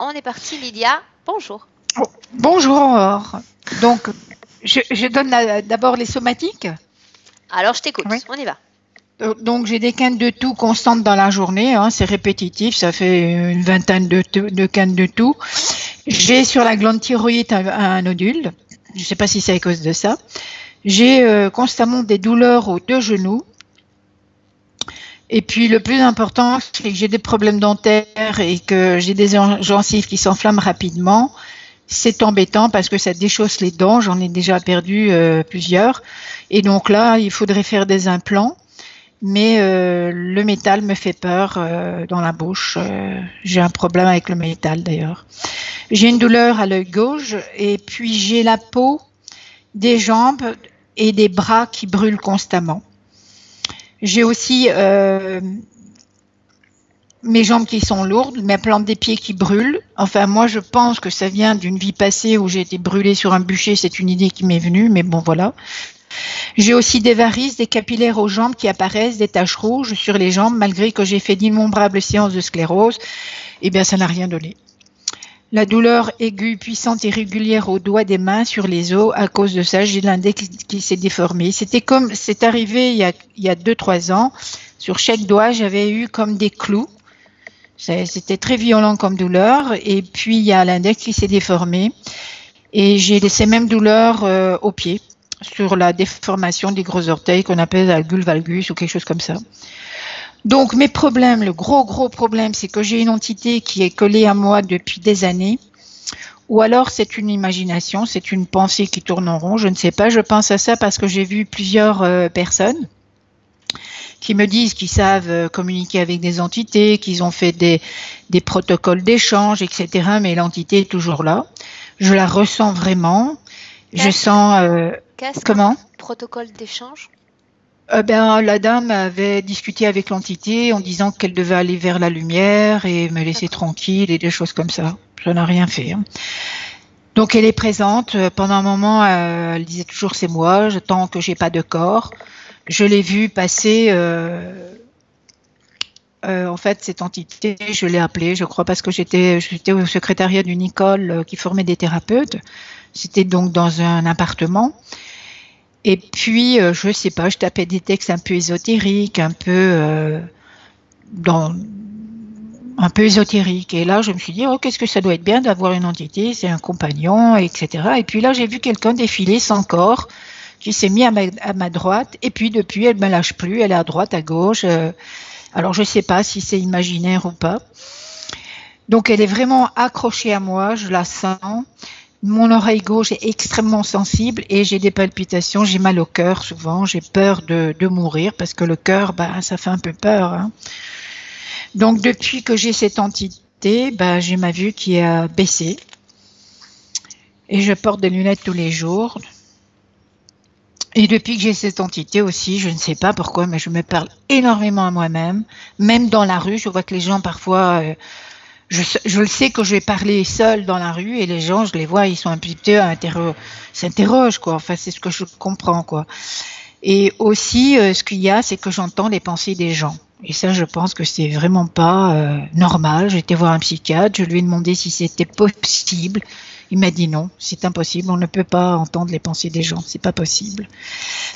On est parti, Lydia. Bonjour. Oh, bonjour. Donc, je donne d'abord les somatiques. Alors, je t'écoute. Oui. On y va. Donc, j'ai des quintes de toux constantes dans la journée. C'est répétitif. Ça fait une vingtaine de quintes de toux. J'ai sur la glande thyroïde un nodule. Je ne sais pas si c'est à cause de ça. J'ai constamment des douleurs aux deux genoux. Et puis le plus important, c'est que j'ai des problèmes dentaires et que j'ai des gencives qui s'enflamment rapidement. C'est embêtant parce que ça déchausse les dents. J'en ai déjà perdu plusieurs. Et donc là, il faudrait faire des implants. Mais le métal me fait peur dans la bouche. J'ai un problème avec le métal d'ailleurs. J'ai une douleur à l'œil gauche et puis j'ai la peau des jambes et des bras qui brûlent constamment. J'ai aussi mes jambes qui sont lourdes, mes plantes des pieds qui brûlent. Enfin, moi, je pense que ça vient d'une vie passée où j'ai été brûlée sur un bûcher. C'est une idée qui m'est venue, mais bon, voilà. J'ai aussi des varices, des capillaires aux jambes qui apparaissent, des taches rouges sur les jambes, malgré que j'ai fait d'innombrables séances de sclérose. Eh bien, ça n'a rien donné. La douleur aiguë, puissante et régulière aux doigts des mains sur les os. À cause de ça, j'ai l'index qui s'est déformé. C'est arrivé il y a 2-3 ans. Sur chaque doigt, j'avais eu comme des clous. C'était très violent comme douleur. Et puis, il y a l'index qui s'est déformé. Et j'ai ces mêmes douleurs aux pieds, sur la déformation des gros orteils qu'on appelle la valgus valgus ou quelque chose comme ça. Donc, mes problèmes, le gros problème, c'est que j'ai une entité qui est collée à moi depuis des années. Ou alors, c'est une imagination, c'est une pensée qui tourne en rond. Je ne sais pas, je pense à ça parce que j'ai vu plusieurs personnes qui me disent qu'ils savent communiquer avec des entités, qu'ils ont fait des protocoles d'échange, etc. Mais l'entité est toujours là. Je la ressens vraiment. Je sens... comment ? Protocole d'échange ? La dame avait discuté avec l'entité en disant qu'elle devait aller vers la lumière et me laisser tranquille et des choses comme ça. Je n'ai rien fait. Donc elle est présente. Pendant un moment, elle disait toujours c'est moi, tant que j'ai pas de corps. Je l'ai vue passer. En fait, cette entité, je l'ai appelée, je crois, parce que j'étais au secrétariat d'une école qui formait des thérapeutes. C'était donc dans un appartement. Et puis, je sais pas, je tapais des textes un peu ésotériques, un peu ésotériques. Et là, je me suis dit, oh, qu'est-ce que ça doit être bien d'avoir une entité, c'est un compagnon, etc. Et puis là, j'ai vu quelqu'un défiler sans corps, qui s'est mis à ma droite. Et puis, depuis, elle me lâche plus, elle est à droite, à gauche. Alors, je sais pas si c'est imaginaire ou pas. Donc, elle est vraiment accrochée à moi, je la sens. Mon oreille gauche est extrêmement sensible et j'ai des palpitations, j'ai mal au cœur souvent, j'ai peur de mourir parce que le cœur, ça fait un peu peur. Donc depuis que j'ai cette entité, j'ai ma vue qui a baissé et je porte des lunettes tous les jours. Et depuis que j'ai cette entité aussi, je ne sais pas pourquoi, mais je me parle énormément à moi-même. Même dans la rue, je vois que les gens parfois... Je le sais que je vais parler seule dans la rue et les gens, je les vois, ils sont un petit peu s'interrogent, quoi. Enfin, c'est ce que je comprends, quoi. Et aussi, ce qu'il y a, c'est que j'entends les pensées des gens. Et ça, je pense que c'est vraiment pas normal. J'ai été voir un psychiatre, je lui ai demandé si c'était possible. Il m'a dit non, c'est impossible, on ne peut pas entendre les pensées des gens, c'est pas possible.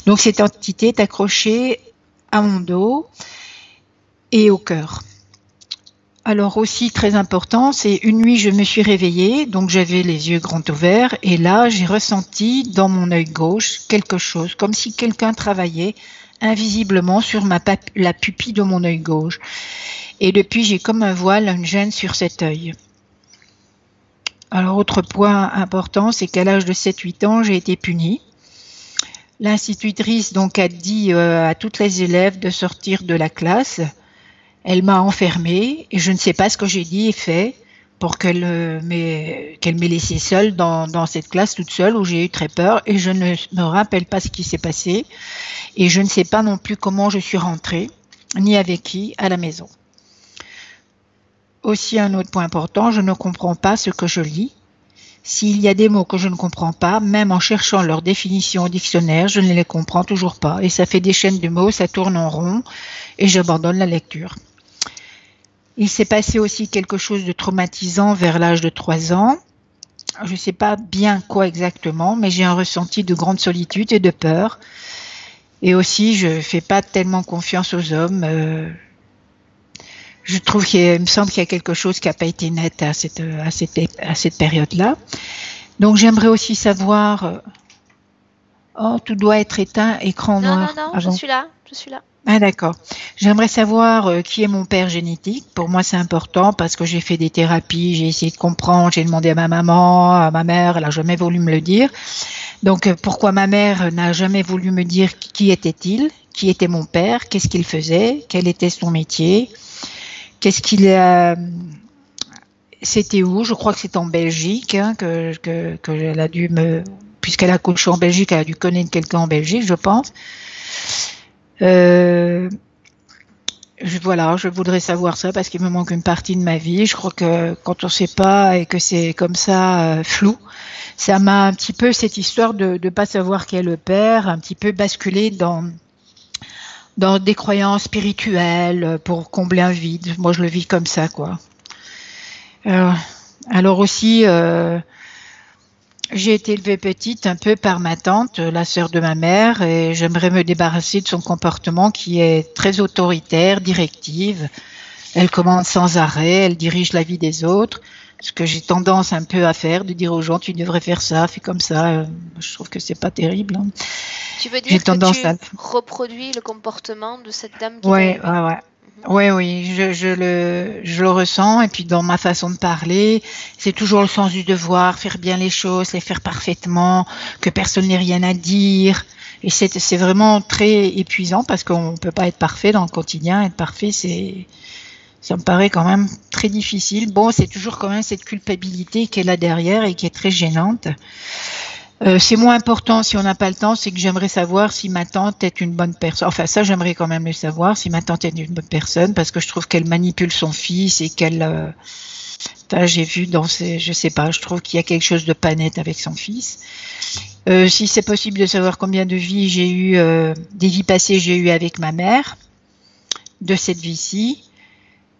Donc cette entité est accrochée à mon dos et au cœur. Alors aussi très important, c'est une nuit je me suis réveillée, donc j'avais les yeux grands ouverts et là j'ai ressenti dans mon œil gauche quelque chose, comme si quelqu'un travaillait invisiblement sur la pupille de mon œil gauche. Et depuis j'ai comme un voile, une gêne sur cet œil. Alors autre point important, c'est qu'à l'âge de 7-8 ans, j'ai été punie. L'institutrice donc a dit à toutes les élèves de sortir de la classe. Elle m'a enfermée et je ne sais pas ce que j'ai dit et fait pour qu'elle m'ait laissée seule dans cette classe toute seule où j'ai eu très peur et je ne me rappelle pas ce qui s'est passé et je ne sais pas non plus comment je suis rentrée ni avec qui à la maison. Aussi un autre point important, je ne comprends pas ce que je lis. S'il y a des mots que je ne comprends pas, même en cherchant leur définition au dictionnaire, je ne les comprends toujours pas et ça fait des chaînes de mots, ça tourne en rond et j'abandonne la lecture. Il s'est passé aussi quelque chose de traumatisant vers l'âge de 3 ans. Je ne sais pas bien quoi exactement, mais j'ai un ressenti de grande solitude et de peur. Et aussi, je ne fais pas tellement confiance aux hommes. Je trouve qu'il me semble qu'il y a quelque chose qui n'a pas été net à cette période-là. Donc j'aimerais aussi savoir. Oh, tout doit être éteint, écran Non, non, noir non, je avant. suis là, je suis là. Ah d'accord. J'aimerais savoir qui est mon père génétique. Pour moi, c'est important parce que j'ai fait des thérapies, j'ai essayé de comprendre, j'ai demandé à ma maman, à ma mère, elle a jamais voulu me le dire. Donc pourquoi ma mère n'a jamais voulu me dire qui était-il, qui était mon père, qu'est-ce qu'il faisait, quel était son métier, qu'est-ce qu'il a, c'était où? Je crois que c'est en Belgique hein, que elle a dû me, puisqu'elle a couché en Belgique, elle a dû connaître quelqu'un en Belgique, je pense. Euh, voilà, je voudrais savoir ça parce qu'il me manque une partie de ma vie. Je crois que quand on ne sait pas et que c'est comme ça flou, ça m'a un petit peu cette histoire de ne pas savoir qui est le père, un petit peu basculé dans des croyances spirituelles pour combler un vide. Moi, je le vis comme ça, quoi. Euh, alors aussi, j'ai été élevée petite un peu par ma tante, la sœur de ma mère, et j'aimerais me débarrasser de son comportement qui est très autoritaire, directive. Elle commande sans arrêt, elle dirige la vie des autres. Ce que j'ai tendance un peu à faire, de dire aux gens, tu devrais faire ça, fais comme ça. Je trouve que c'est pas terrible. Hein. Tu veux J'ai dire que tendance tu à... reproduis le comportement de cette dame qui t'a Ouais, élevée? ouais, ouais. Mhm. Ouais, oui, je le ressens. Et puis dans ma façon de parler, c'est toujours le sens du devoir, faire bien les choses, les faire parfaitement, que personne n'ait rien à dire. Et c'est vraiment très épuisant parce qu'on peut pas être parfait dans le quotidien. Être parfait, ça me paraît quand même très difficile. Bon, c'est toujours quand même cette culpabilité qui est là derrière et qui est très gênante. C'est moins important si on n'a pas le temps, c'est que j'aimerais savoir si ma tante est une bonne personne. Enfin, ça, j'aimerais quand même le savoir, si ma tante est une bonne personne, parce que je trouve qu'elle manipule son fils et qu'elle... enfin, j'ai vu dans ses... Je sais pas, je trouve qu'il y a quelque chose de pas net avec son fils. Si c'est possible de savoir combien de vies j'ai eu, des vies passées j'ai eu avec ma mère, de cette vie-ci.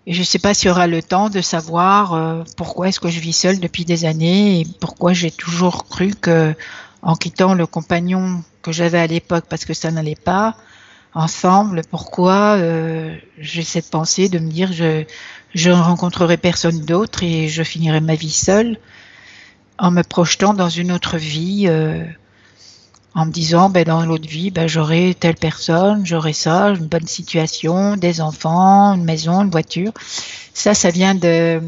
Et je ne sais pas s'il y aura le temps de savoir pourquoi est-ce que je vis seule depuis des années et pourquoi j'ai toujours cru que, en quittant le compagnon que j'avais à l'époque parce que ça n'allait pas ensemble, pourquoi j'ai cette pensée de me dire je ne rencontrerai personne d'autre et je finirai ma vie seule en me projetant dans une autre vie, en me disant ben dans l'autre vie ben j'aurai telle personne, j'aurai ça, une bonne situation, des enfants, une maison, une voiture. Ça vient des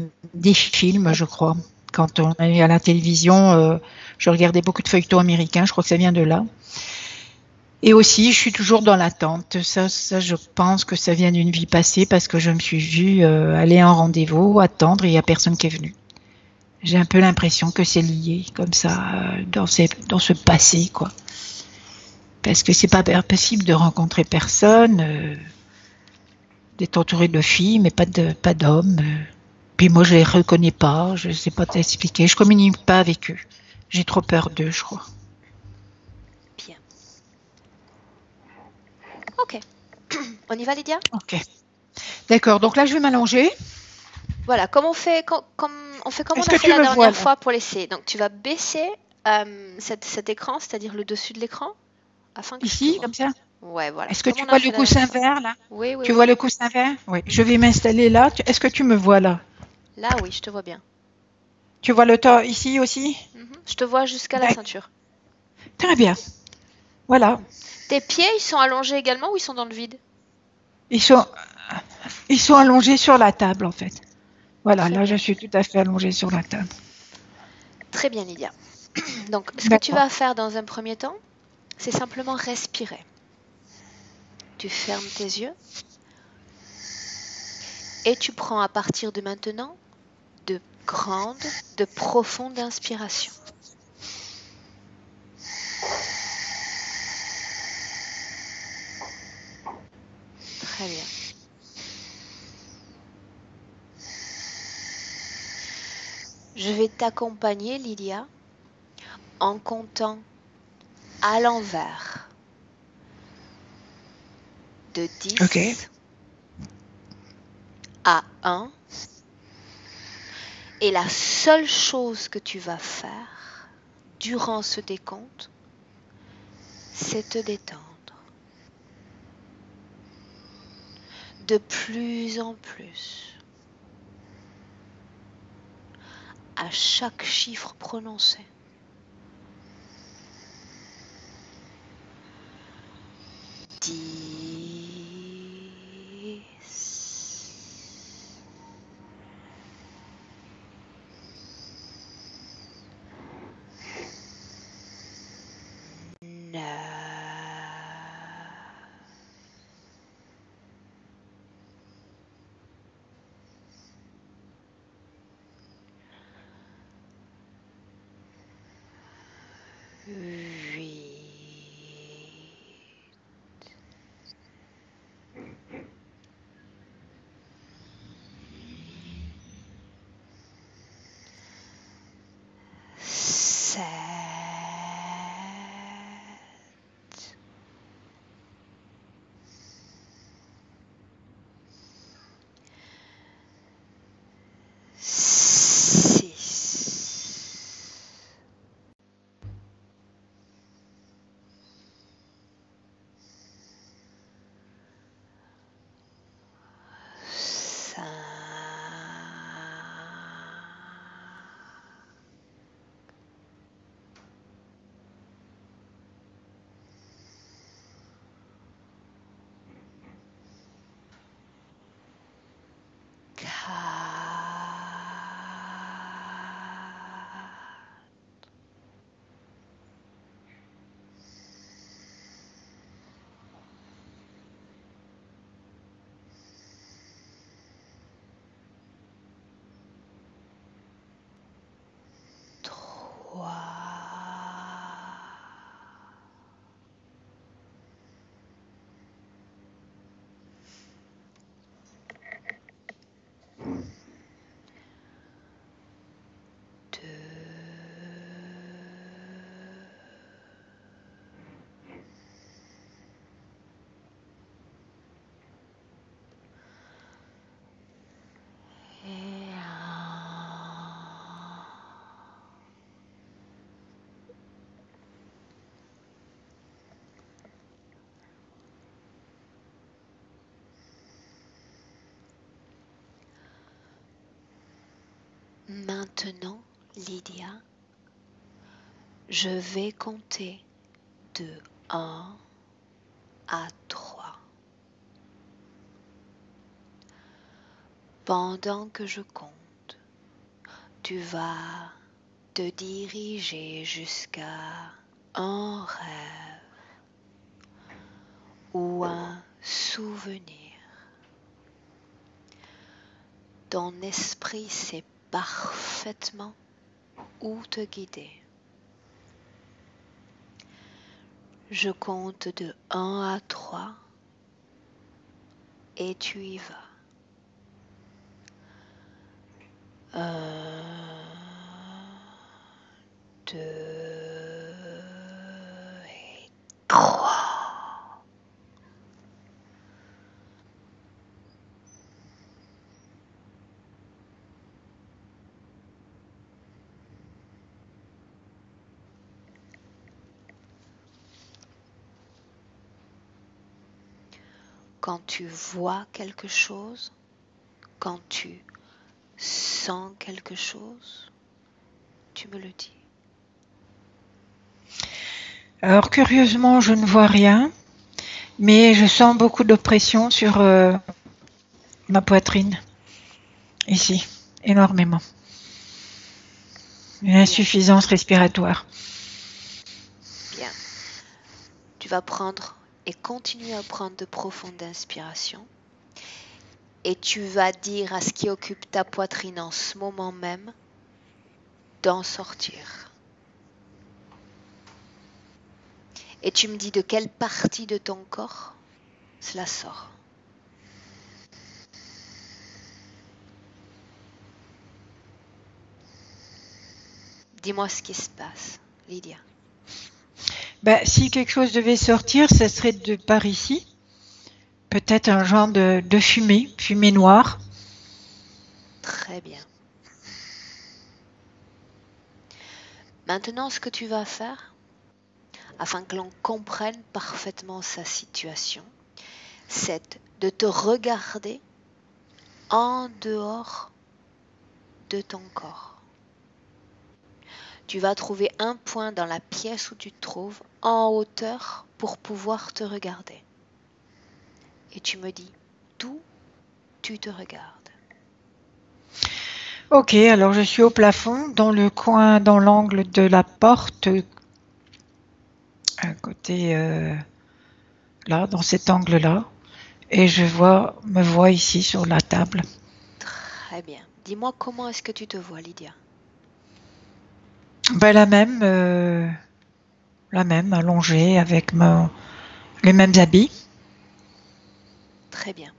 films, je crois. Quand on est à la télévision, je regardais beaucoup de feuilletons américains, je crois que ça vient de là. Et aussi, je suis toujours dans l'attente. Ça, je pense que ça vient d'une vie passée parce que je me suis vue aller à un rendez-vous, attendre et il n'y a personne qui est venu. J'ai un peu l'impression que c'est lié comme ça dans ce passé, quoi. Parce que c'est pas possible de rencontrer personne, d'être entouré de filles, mais pas d'hommes. Puis moi, je les reconnais pas, je sais pas t'expliquer, je communique pas avec eux. J'ai trop peur d'eux, je crois. Bien. Ok. On y va, Lydia? Ok. D'accord, donc là, je vais m'allonger. Voilà, on fait comme on Est-ce a que fait tu la me vois dernière là? fois pour l'essai. Donc tu vas baisser cet écran, c'est-à-dire le dessus de l'écran, afin que je te Ici, vois. comme ça? Ouais, voilà, Est-ce que comme tu on a vois fait le la dernière coussin fois. vert là? Oui, oui, Tu oui. vois le coussin vert? Oui. Je vais m'installer là. Est-ce que tu me vois là? Là, oui, je te vois bien. Tu vois le tas ici aussi? Mhm. Je te vois jusqu'à la D'accord. ceinture. Très bien. Voilà. Tes pieds, ils sont allongés également ou ils sont dans le vide? Ils sont, ils sont allongés sur la table en fait. Voilà, Très là je bien. suis tout à fait allongée sur la table. Très bien, Lydia. Donc, ce que tu D'accord. vas faire dans un premier temps, c'est simplement respirer. Tu fermes tes yeux et tu prends à partir de maintenant de grandes, de profondes inspirations. Très bien. Je vais t'accompagner, Lydia, en comptant à l'envers de Ok. 10 à 1 Et la seule chose que tu vas faire durant ce décompte, c'est te détendre. De plus en plus. À chaque chiffre prononcé. 10, Maintenant, Lydia, je vais compter de 1 à 3. Pendant que je compte, tu vas te diriger jusqu'à un rêve ou un souvenir. Ton esprit sait parfaitement où te guider. Je compte de 1 à 3 et tu y vas. 1, 2 et 3. Quand tu vois quelque chose, quand tu sens quelque chose, tu me le dis. Alors curieusement, je ne vois rien, mais je sens beaucoup d'oppression sur ma poitrine, ici, énormément. Une insuffisance respiratoire. Bien. Tu vas prendre et continuer à prendre de profondes inspirations. Et tu vas dire à ce qui occupe ta poitrine en ce moment même d'en sortir. Et tu me dis de quelle partie de ton corps cela sort. Dis-moi ce qui se passe, Lydia. Si quelque chose devait sortir, ça serait de par ici. Peut-être un genre de fumée noire. Très bien. Maintenant, ce que tu vas faire, afin que l'on comprenne parfaitement sa situation, c'est de te regarder en dehors de ton corps. Tu vas trouver un point dans la pièce où tu te trouves, en hauteur, pour pouvoir te regarder. Et tu me dis d'où tu te regardes. Ok, alors je suis au plafond, dans le coin, dans l'angle de la porte, à côté, là, dans cet angle-là. Et me vois ici sur la table. Très bien. Dis-moi comment est-ce que tu te vois, Lydia? Ben, la même, allongée, avec les mêmes habits. Très bien.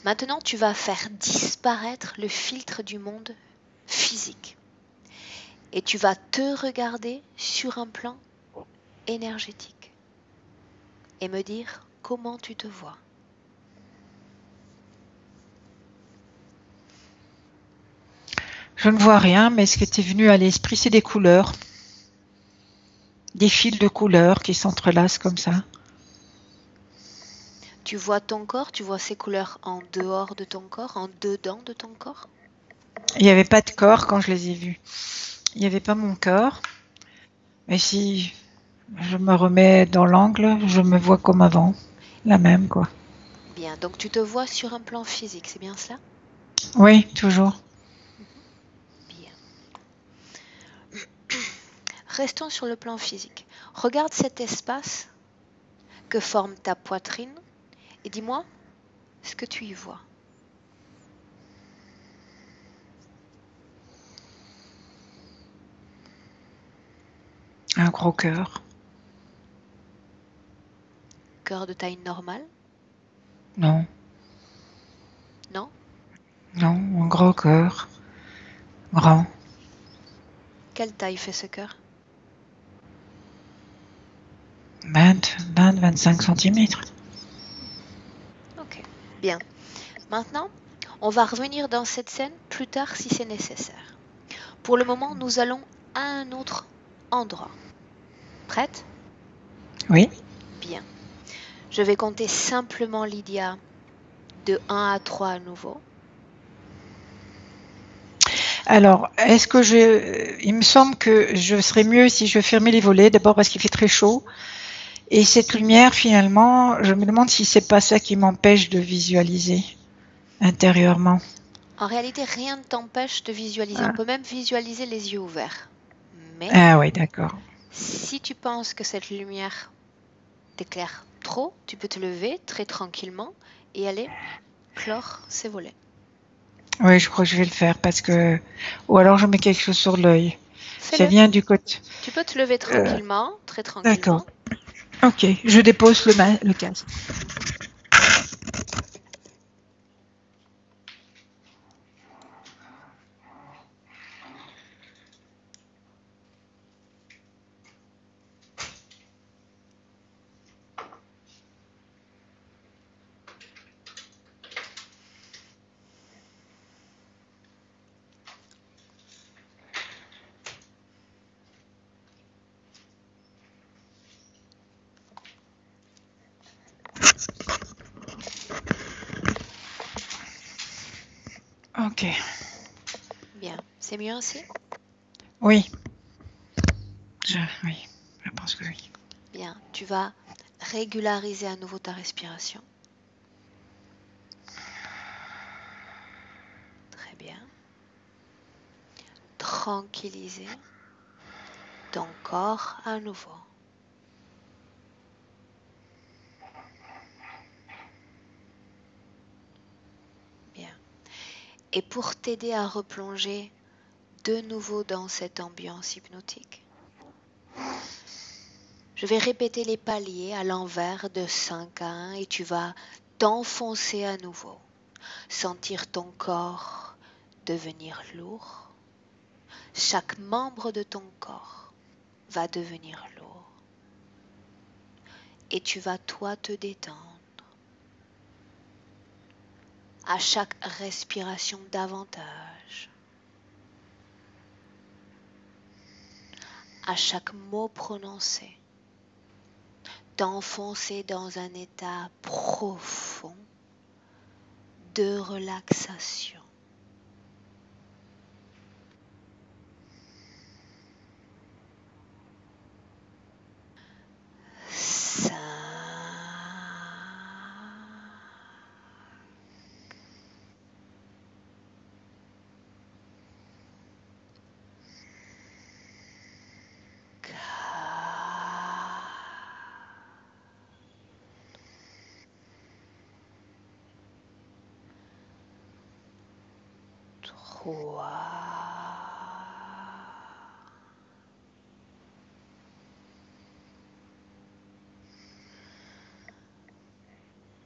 Maintenant, tu vas faire disparaître le filtre du monde physique. Et tu vas te regarder sur un plan énergétique. Et me dire comment tu te vois. Je ne vois rien, mais ce qui était venu à l'esprit, c'est des couleurs. Des fils de couleurs qui s'entrelacent comme ça. Tu vois ton corps, tu vois ces couleurs en dehors de ton corps, en dedans de ton corps? Il n'y avait pas de corps quand je les ai vus. Il n'y avait pas mon corps. Mais si je me remets dans l'angle, je me vois comme avant. La même, quoi. Bien, donc tu te vois sur un plan physique, c'est bien cela? Oui, toujours. Bien. Restons sur le plan physique. Regarde cet espace que forme ta poitrine et dis-moi ce que tu y vois. Un gros cœur. Cœur de taille normale? Non, Non? non, un gros cœur. Grand. Quelle taille fait ce cœur? 25 centimètres. Ok, bien. Maintenant, on va revenir dans cette scène plus tard si c'est nécessaire. Pour le moment, nous allons à un autre endroit. Prête? Oui. Bien. Je vais compter simplement Lydia de 1 à 3 à nouveau. Alors, il me semble que je serais mieux si je fermais les volets, d'abord parce qu'il fait très chaud. Et cette lumière, finalement, je me demande si c'est pas ça qui m'empêche de visualiser intérieurement. En réalité, rien ne t'empêche de visualiser. On Ah, peut même visualiser les yeux ouverts. Mais ah oui, d'accord. si tu penses que cette lumière t'éclaire trop, tu peux te lever très tranquillement et aller clore ses volets. Oui, je crois que je vais le faire parce que... Ou alors je mets quelque chose sur l'œil. Ça Fais-le. vient du côté... Tu peux te lever Euh, tranquillement, très d'accord. tranquillement. Ok, je dépose le casque. Ok. Bien. C'est mieux ainsi? Oui. Oui, je pense que oui. Bien. Tu vas régulariser à nouveau ta respiration. Très bien. Tranquilliser ton corps à nouveau. Bien. Et pour t'aider à replonger de nouveau dans cette ambiance hypnotique, je vais répéter les paliers à l'envers de 5 à 1 et tu vas t'enfoncer à nouveau. Sentir ton corps devenir lourd. Chaque membre de ton corps va devenir lourd. Et tu vas toi te détendre. À chaque respiration davantage. à chaque mot prononcé, t'enfoncer dans un état profond de relaxation. Ça. 3,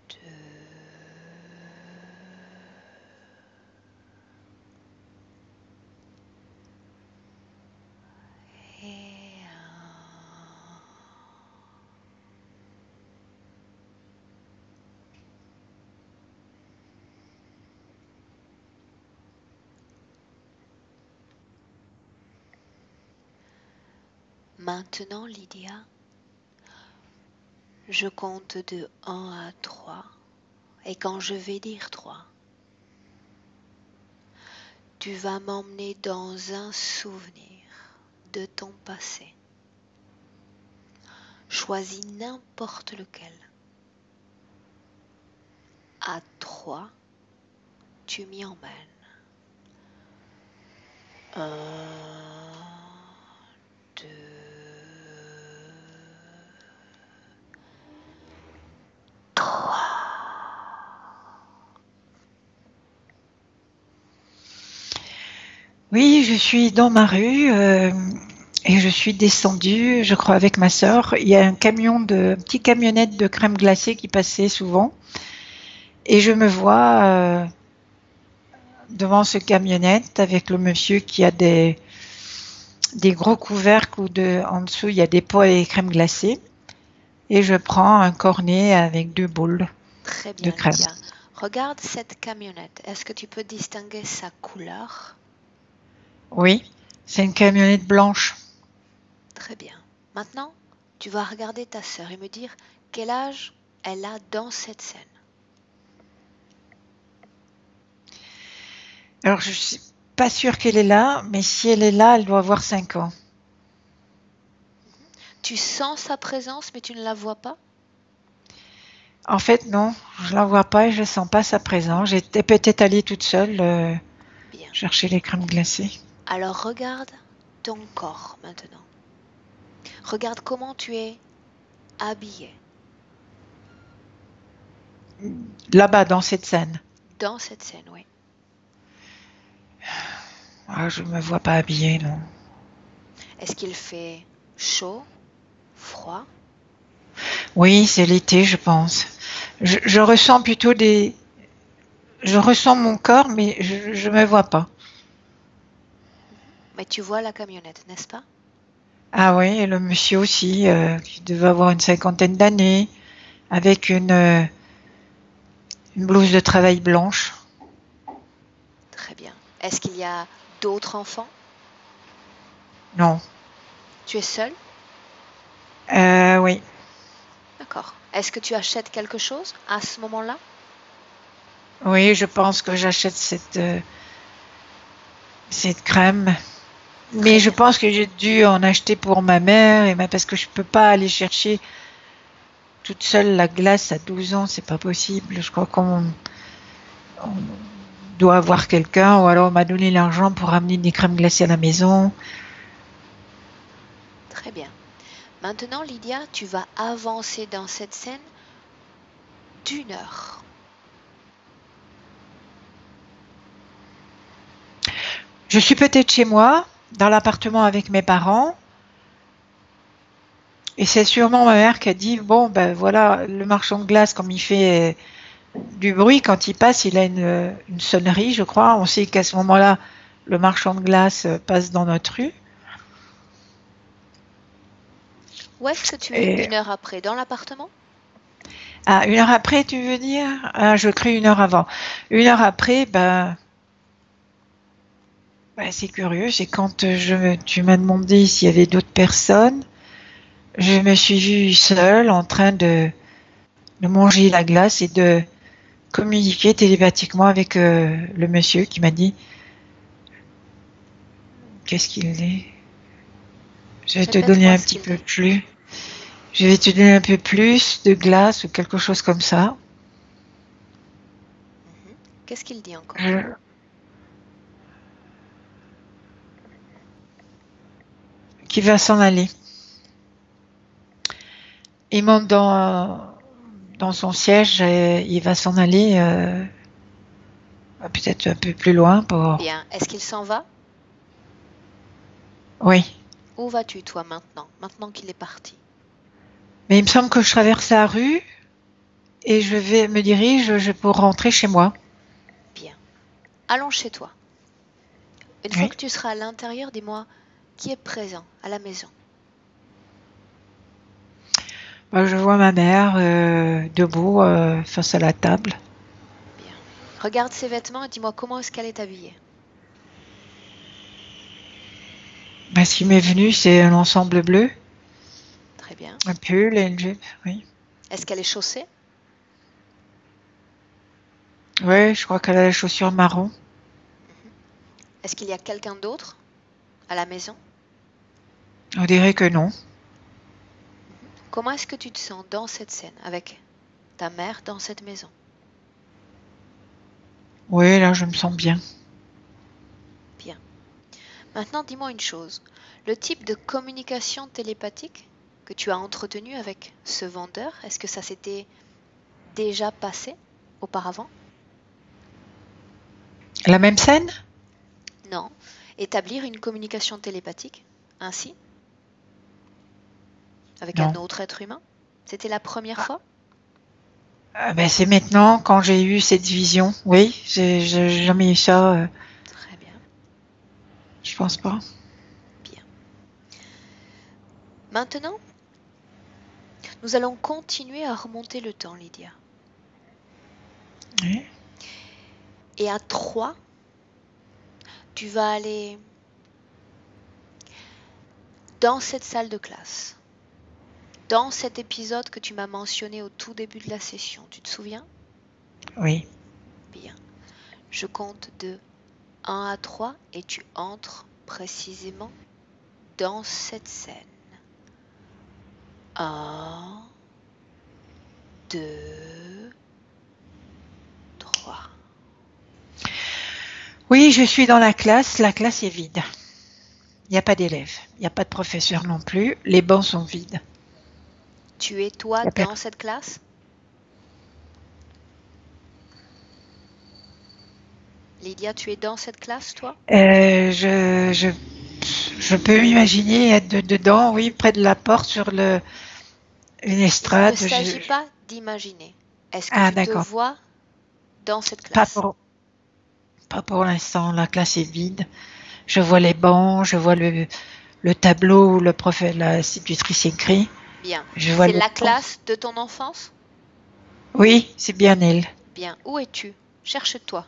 2 et 1. Maintenant, Lydia, je compte de 1 à 3, et quand je vais dire 3, tu vas m'emmener dans un souvenir de ton passé. Choisis n'importe lequel. À 3, tu m'y emmènes. 1, 2, 3. Oui, je suis dans ma rue et je suis descendue, je crois, avec ma sœur. Il y a un petit camionnette de crème glacée qui passait souvent. Et je me vois devant ce camionnette avec le monsieur qui a des gros couvercles où en dessous il y a des pots et crème glacée. Et je prends un cornet avec 2 boules Très de bien, crème. Lydia. Regarde cette camionnette. Est-ce que tu peux distinguer sa couleur? Oui, c'est une camionnette blanche. Très bien. Maintenant, tu vas regarder ta sœur et me dire quel âge elle a dans cette scène. Alors je suis pas sûre qu'elle est là, mais si elle est là, elle doit avoir 5 ans. Tu sens sa présence, mais tu ne la vois pas? En fait, non, je la vois pas et je sens pas sa présence. J'étais peut-être allée toute seule Bien. chercher les crèmes glacées. Alors regarde ton corps maintenant. Regarde comment tu es habillée Là-bas, dans cette scène. dans cette scène, oui. Ah, je me vois pas habillée, non. Est-ce qu'il fait chaud, froid? Oui, c'est l'été, je pense. Je ressens plutôt je ressens mon corps, mais je me vois pas. Mais tu vois la camionnette, n'est-ce pas? Ah oui, et le monsieur aussi, qui devait avoir une 50aine d'années, avec une blouse de travail blanche. Très bien. Est-ce qu'il y a d'autres enfants? Non. Tu es seule? Oui. D'accord. Est-ce que tu achètes quelque chose à ce moment-là? Oui, je pense que j'achète cette crème. Mais Très je bien. pense que j'ai dû en acheter pour ma mère, parce que je peux pas aller chercher toute seule la glace à 12 ans, c'est pas possible. Je crois on doit avoir quelqu'un, ou alors on m'a donné l'argent pour amener des crèmes glacées à la maison. Très bien. Maintenant, Lydia, tu vas avancer dans cette scène d'1 heure. Je suis peut-être chez moi, dans l'appartement avec mes parents, et c'est sûrement ma mère qui a dit, bon, ben voilà, le marchand de glace, comme il fait du bruit, quand il passe, il a une sonnerie, je crois. On sait qu'à ce moment-là, le marchand de glace passe dans notre rue. Où est-ce que tu es Et 1 heure après? Dans l'appartement? 1 heure après, tu veux dire? Ah, je crée 1 heure avant. 1 heure après, ben, Bah, c'est curieux, c'est quand tu m'as demandé s'il y avait d'autres personnes, je me suis vue seule en train de manger la glace et de communiquer télépathiquement avec le monsieur qui m'a dit qu'est-ce qu'il dit. Je vais te donner Répète-moi un ce petit qu'il peu dit. plus. Je vais te donner un peu plus de glace ou quelque chose comme ça. Mhm. Qu'est-ce qu'il dit encore? Je- Qui va s'en aller. Il monte dans son siège et il va s'en aller peut-être un peu plus loin pour... Bien. Est-ce qu'il s'en va? Oui. Où vas-tu, toi, maintenant qu'il est parti? Mais il me semble que je traverse la rue et me dirige pour rentrer chez moi. Bien. Allons chez toi. Une fois Oui. que tu seras à l'intérieur, dis-moi qui est présent à la maison. Bah, je vois ma mère debout face à la table. Bien. Regarde ses vêtements et dis-moi comment est-ce qu'elle est habillée. Bah, ce qui m'est venu, c'est un ensemble bleu, Très bien. un pull et une jupe. Oui. Est-ce qu'elle est chaussée? Ouais, je crois qu'elle a les chaussures marron. Mhm. Est-ce qu'il y a quelqu'un d'autre à la maison? On dirait que non. Mhm. Comment est-ce que tu te sens dans cette scène avec ta mère dans cette maison? Oui, là, je me sens bien. Bien. Maintenant, dis-moi une chose. Le type de communication télépathique que tu as entretenu avec ce vendeur, est-ce que ça s'était déjà passé auparavant? La même scène? Non. Établir une communication télépathique ainsi avec un Non. autre être humain? C'était la première fois? Ah, ben, c'est maintenant, quand j'ai eu cette vision. Oui, j'ai jamais eu ça. Très bien, Je pense pas. bien. Maintenant, nous allons continuer à remonter le temps, Lydia. Oui. Et à 3, tu vas aller dans cette salle de classe, dans cet épisode que tu m'as mentionné au tout début de la session. Tu te souviens? Oui. Bien. Je compte de 1 à 3 et tu entres précisément dans cette scène. 1, 2, 3. Oui, je suis dans la classe. La classe est vide. Il n'y a pas d'élèves. Il n'y a pas de professeur non plus. Les bancs sont vides. Tu es toi Il y a dans personne. cette classe? Lydia, tu es dans cette classe, toi? Euh, je, je, je peux m'imaginer être dedans, oui, près de la porte, sur une Il ne estrade. s'agit pas d'imaginer. Est-ce que Ah, tu te d'accord. vois dans cette Pas classe? pour, pas pour l'instant. La classe est vide. Je vois les bancs, je vois le tableau où la institutrice écrit. Bien. Je vois C'est le la pont. classe de ton enfance? Oui, c'est bien elle. Bien. Où es-tu? Cherche-toi.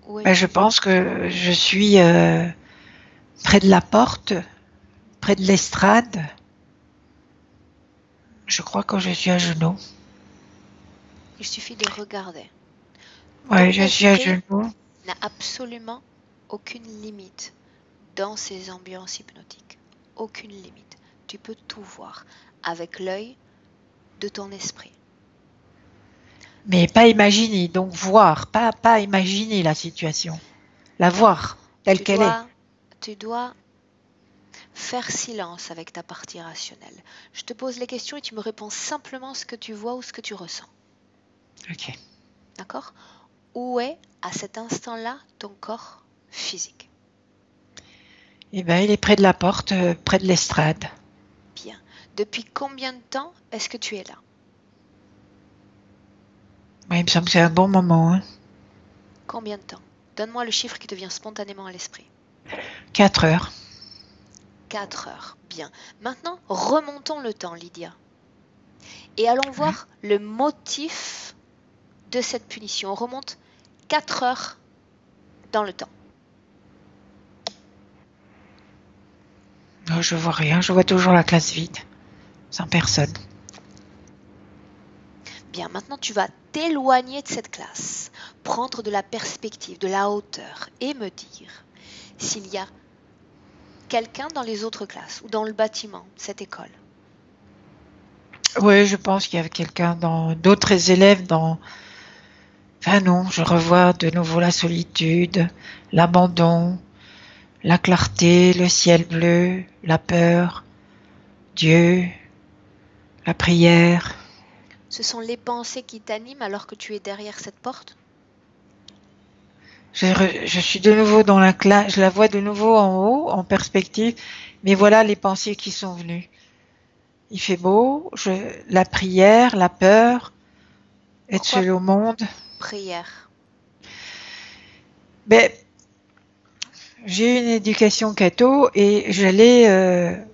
Où Ben, je es-tu? pense que je suis près de la porte, près de l'estrade. Je crois que je suis à genoux. Il suffit de regarder. Oui, Ton je suis à esprit genoux. n'a absolument aucune limite dans ces ambiances hypnotiques. Aucune limite. Tu peux tout voir avec l'œil de ton esprit. Mais pas imaginer, donc voir, pas imaginer la situation. La Non, voir telle tu qu'elle est. dois, tu dois faire silence avec ta partie rationnelle. Je te pose les questions et tu me réponds simplement ce que tu vois ou ce que tu ressens. Ok. D'accord? Où est, à cet instant-là, ton corps physique? Eh ben, il est près de la porte, près de l'estrade. Bien. Depuis combien de temps est-ce que tu es là? Ouais, il me semble que c'est un bon moment. Hein. Combien de temps? Donne-moi le chiffre qui te vient spontanément à l'esprit. 4 heures. 4 heures. Bien. Maintenant, remontons le temps, Lydia. Et allons Ouais. voir le motif de cette punition. On remonte 4 heures dans le temps. Non, je vois rien, je vois toujours la classe vide, sans personne. Bien, maintenant tu vas t'éloigner de cette classe, prendre de la perspective, de la hauteur et me dire s'il y a quelqu'un dans les autres classes ou dans le bâtiment de cette école. Oui, je pense qu'il y avait quelqu'un d'autres élèves dans... Enfin non, je revois de nouveau la solitude, l'abandon, la clarté, le ciel bleu, la peur, Dieu, la prière. Ce sont les pensées qui t'animent alors que tu es derrière cette porte? Je suis de nouveau dans la classe, je la vois de nouveau en haut, en perspective, mais voilà les pensées qui sont venues. Il fait beau, la prière, la peur, être Pourquoi seul au monde. prière? Ben, j'ai eu une éducation catho et j'allais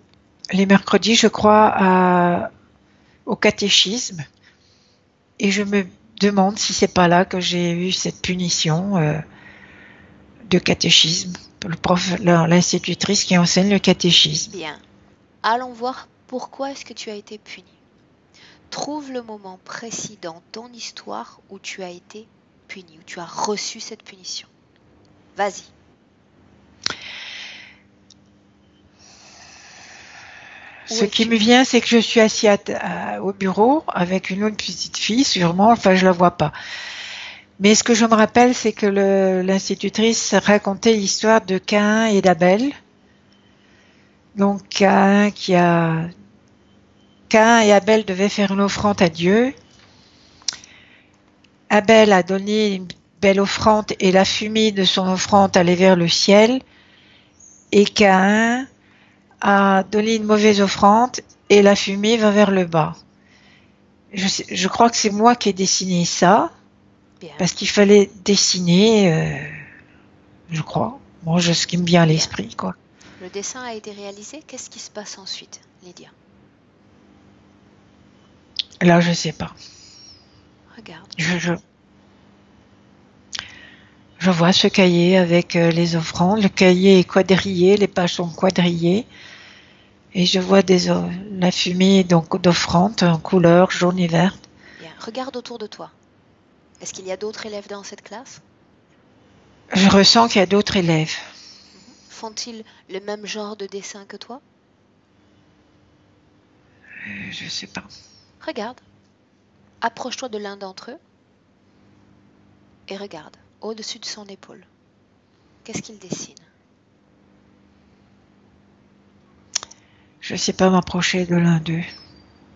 les mercredis, je crois, au catéchisme. Et je me demande si c'est pas là que j'ai eu cette punition de catéchisme. Le prof, l'institutrice qui enseigne le catéchisme. Bien. Allons voir pourquoi est-ce que tu as été puni. Trouve le moment précis dans ton histoire où tu as été puni, où tu as reçu cette punition. Vas-y. Ce qui me vient, c'est que je suis assis au bureau avec une autre petite fille, sûrement, enfin je la vois pas. Mais ce que je me rappelle, c'est que l'institutrice racontait l'histoire de Caïn et d'Abel. Donc Caïn et Abel devaient faire une offrande à Dieu. Abel a donné une belle offrande et la fumée de son offrande allait vers le ciel. Et Caïn a donné une mauvaise offrande et la fumée va vers le bas. Je crois que c'est moi qui ai dessiné ça. Bien. Parce qu'il fallait dessiner, je crois. Moi, ce qui me vient à l'esprit, quoi. Le dessin a été réalisé. Qu'est-ce qui se passe ensuite, Lydia? Là, je sais pas. Regarde. Je vois ce cahier avec les offrandes. Le cahier est quadrillé, les pages sont quadrillées. Et je vois la fumée donc d'offrandes en couleur jaune et verte. Bien. Regarde autour de toi. Est-ce qu'il y a d'autres élèves dans cette classe? Je ressens qu'il y a d'autres élèves. Font-ils le même genre de dessin que toi? Je sais pas. Regarde. Approche-toi de l'un d'entre eux et regarde au-dessus de son épaule. Qu'est-ce qu'il dessine? Je sais pas m'approcher de l'un d'eux.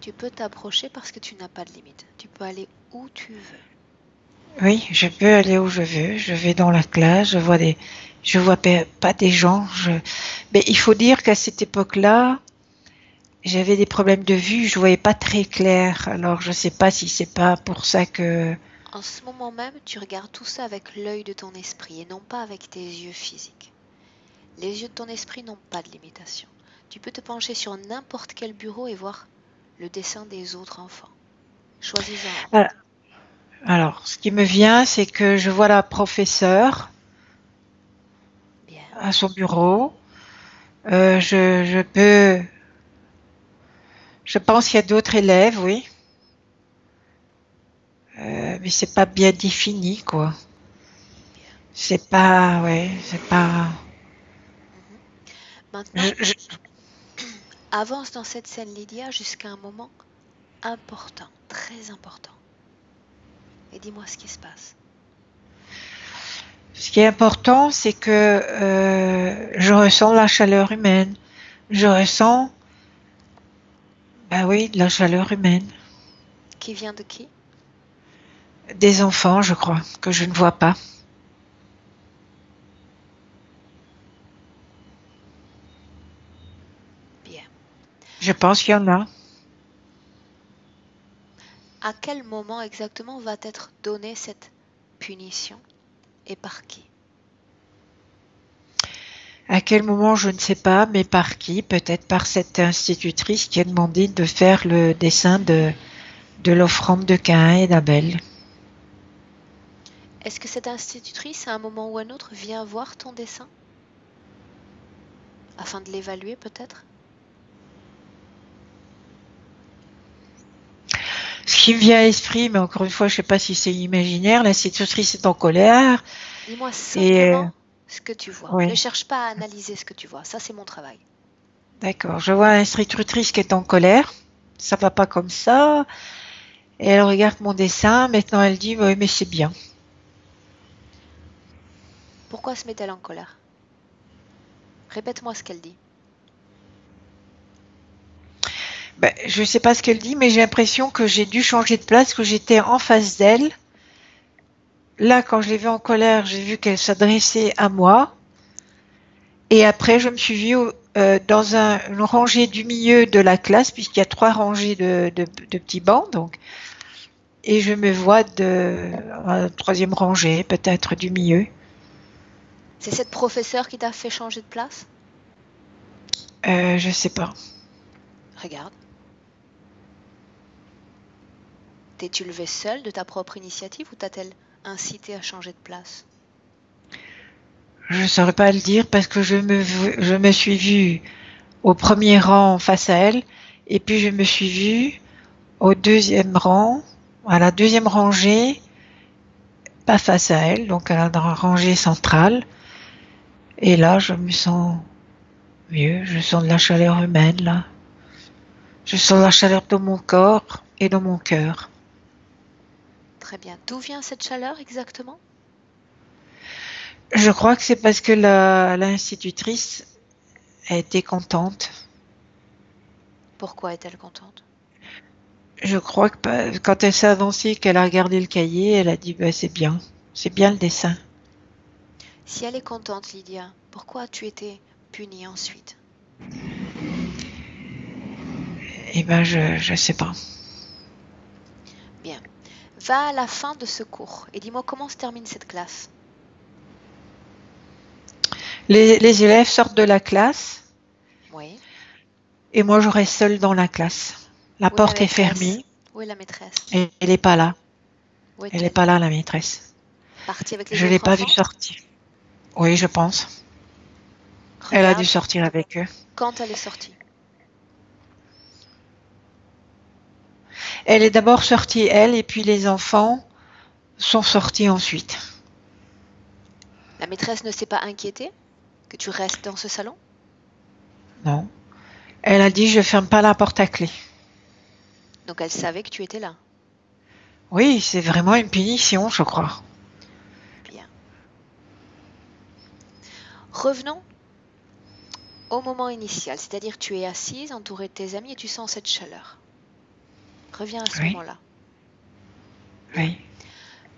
Tu peux t'approcher parce que tu n'as pas de limite. Tu peux aller où tu veux. Oui, je peux aller où je veux. Je vais dans la classe, je vois pas des gens. Mais il faut dire qu'à cette époque-là, j'avais des problèmes de vue, je voyais pas très clair. Alors je sais pas si c'est pas pour ça que... En ce moment même, tu regardes tout ça avec l'œil de ton esprit et non pas avec tes yeux physiques. Les yeux de ton esprit n'ont pas de limitation. Tu peux te pencher sur n'importe quel bureau et voir le dessin des autres enfants. Choisis-en. Alors, ce qui me vient, c'est que je vois la professeure à son bureau. Je pense qu'il y a d'autres élèves, oui. Mais c'est pas bien défini, quoi. C'est pas... Maintenant, avance dans cette scène, Lydia, jusqu'à un moment important, très important. Et dis-moi ce qui se passe. Ce qui est important, c'est que je ressens la chaleur humaine. Je ressens, de la chaleur humaine. Qui vient de qui? Des enfants, je crois, que je ne vois pas. Bien. Je pense qu'il y en a. À quel moment exactement va être donnée cette punition et par qui? À quel moment, je ne sais pas, mais par qui? Peut-être par cette institutrice qui a demandé de faire le dessin de l'offrande de Caïn et d'Abel. Est-ce que cette institutrice, à un moment ou un autre, vient voir ton dessin afin de l'évaluer peut-être? Ce qui me vient à l'esprit, mais encore une fois, je ne sais pas si c'est imaginaire, l'institutrice est en colère. Dis-moi Et simplement ce que tu vois. Ne oui, cherche pas à analyser ce que tu vois. Ça, c'est mon travail. d'accord. Je vois l'institutrice qui est en colère. Ça va pas comme ça. Et elle regarde mon dessin. Maintenant, elle dit, oui, mais c'est bien. Pourquoi se met-elle en colère? Répète-moi ce qu'elle dit. Ben, je ne sais pas ce qu'elle dit, mais j'ai l'impression que j'ai dû changer de place, que j'étais en face d'elle. Là, quand je l'ai vue en colère, j'ai vu qu'elle s'adressait à moi. Et après, je me suis vue dans une rangée du milieu de la classe, puisqu'il y a 3 rangées de petits bancs. Donc, et je me vois de la 3e rangée, peut-être du milieu. C'est cette professeure qui t'a fait changer de place? Je sais pas. Regarde. T'es-tu levé seule de ta propre initiative ou t'a-t-elle incité à changer de place? Je ne saurais pas le dire parce que je me suis vue au 1er rang face à elle et puis je me suis vue au 2e rang, à la 2e rangée, pas face à elle, donc à la rangée centrale. Et là, je me sens mieux, je sens de la chaleur humaine là. Je sens la chaleur dans mon corps et dans mon cœur. Très bien. D'où vient cette chaleur exactement? Je crois que c'est parce que l'institutrice a été contente. Pourquoi est-elle contente? Je crois que quand elle s'est avancée, qu'elle a regardé le cahier, elle a dit bah, c'est bien le dessin. Si elle est contente, Lydia, pourquoi as-tu été punie ensuite? Eh ben je sais pas. Bien. Va à la fin de ce cours et dis-moi comment se termine cette classe. Les élèves sortent de la classe Oui. et moi je reste seule dans la classe. La Où est la porte est maîtresse? fermée Où est la maîtresse? et elle n'est pas là. Où Elle n'est est-elle? pas là la maîtresse. Partie avec les Je l'ai autres pas vue enfants? sortir. Oui, je pense. Elle a dû Regarde sortir avec eux. quand elle est sortie. Elle est d'abord sortie elle et puis les enfants sont sortis ensuite. La maîtresse ne s'est pas inquiétée que tu restes dans ce salon? Non. Elle a dit je ferme pas la porte à clé. Donc elle savait que tu étais là. Oui, c'est vraiment une punition, je crois. Bien. Revenons au moment initial, c'est-à-dire tu es assise, entourée de tes amis et tu sens cette chaleur. Reviens à ce Oui, moment-là. Bien. oui.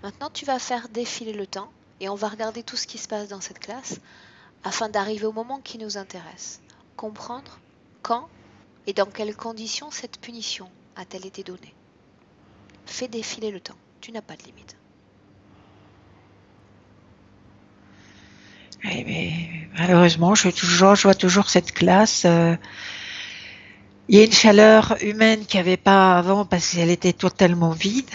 Maintenant, tu vas faire défiler le temps et on va regarder tout ce qui se passe dans cette classe afin d'arriver au moment qui nous intéresse. Comprendre quand et dans quelles conditions cette punition a-t-elle été donnée. Fais défiler le temps. Tu n'as pas de limite. Oui, mais malheureusement, je vois toujours cette classe. Il y a une chaleur humaine qu'il n'y avait pas avant parce qu'elle était totalement vide.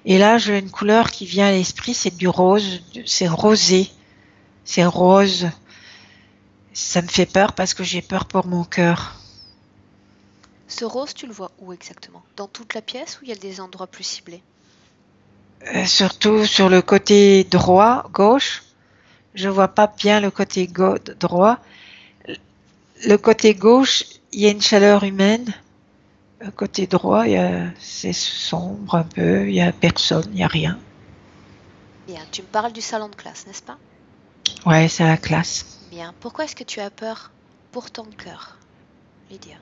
Et là, j'ai une couleur qui vient à l'esprit, c'est du rose, c'est rosé, c'est rose. Ça me fait peur parce que j'ai peur pour mon cœur. Ce rose, tu le vois où exactement? Dans toute la pièce ou il y a des endroits plus ciblés? Surtout sur le côté droit, gauche. Je vois pas bien le côté droit. Le côté gauche, il y a une chaleur humaine. Le côté droit, c'est sombre un peu. Il y a personne, il y a rien. Bien, tu me parles du salon de classe, n'est-ce pas? Ouais, c'est la classe. Bien, pourquoi est-ce que tu as peur pour ton cœur, Lydia?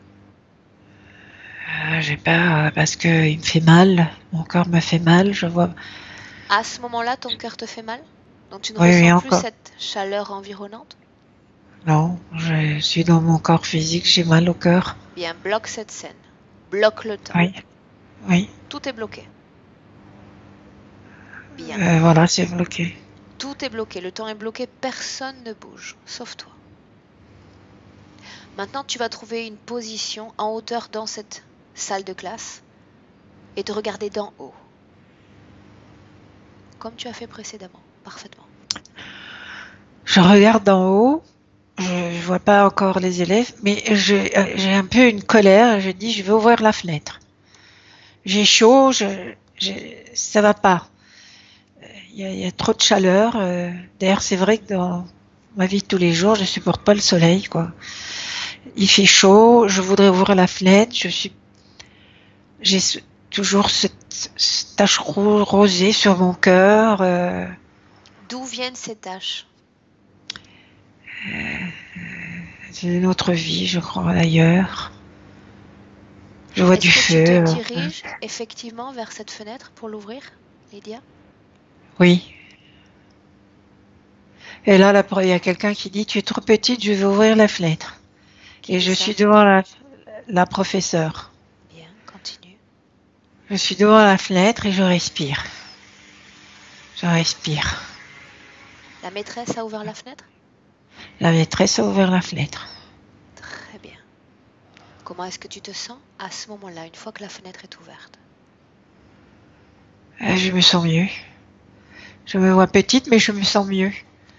J'ai peur parce que il me fait mal. Mon corps me fait mal. Je vois. À ce moment-là, ton cœur te fait mal? Donc tu ne Oui, oui, ressens plus encore. cette chaleur environnante? Non, je suis dans mon corps physique. J'ai mal au cœur. Bien, bloque cette scène. Bloque le temps. Oui, oui. Tout est bloqué. Bien. Voilà, c'est bloqué. Tout est bloqué. Le temps est bloqué. Personne ne bouge, sauf toi. Maintenant, tu vas trouver une position en hauteur dans cette salle de classe et te regarder d'en haut. comme tu as fait précédemment, parfaitement. Je regarde d'en haut, je vois pas encore les élèves, mais j'ai un peu une colère. Je dis, je vais ouvrir la fenêtre. J'ai chaud, ça va pas. Il y a trop de chaleur. D'ailleurs, c'est vrai que dans ma vie de tous les jours, je supporte pas le soleil, quoi. Il fait chaud, je voudrais ouvrir la fenêtre. J'ai toujours cette tache rosée sur mon cœur. D'où viennent ces taches? C'est une autre vie, je crois, d'ailleurs. Je vois du Est-ce que tu te feu. diriges effectivement vers cette fenêtre pour l'ouvrir, Lydia? Oui. Et là, il y a quelqu'un qui dit, tu es trop petite, je vais ouvrir la fenêtre. Qui Et dit je ça? suis devant la professeure. Bien, continue. Je suis devant la fenêtre et je respire. Je respire. La maîtresse a ouvert la fenêtre? La maîtresse a ouvert la fenêtre. Très bien. Comment est-ce que tu te sens à ce moment-là, une fois que la fenêtre est ouverte? Je me sens mieux. Je me vois petite, mais je me sens mieux.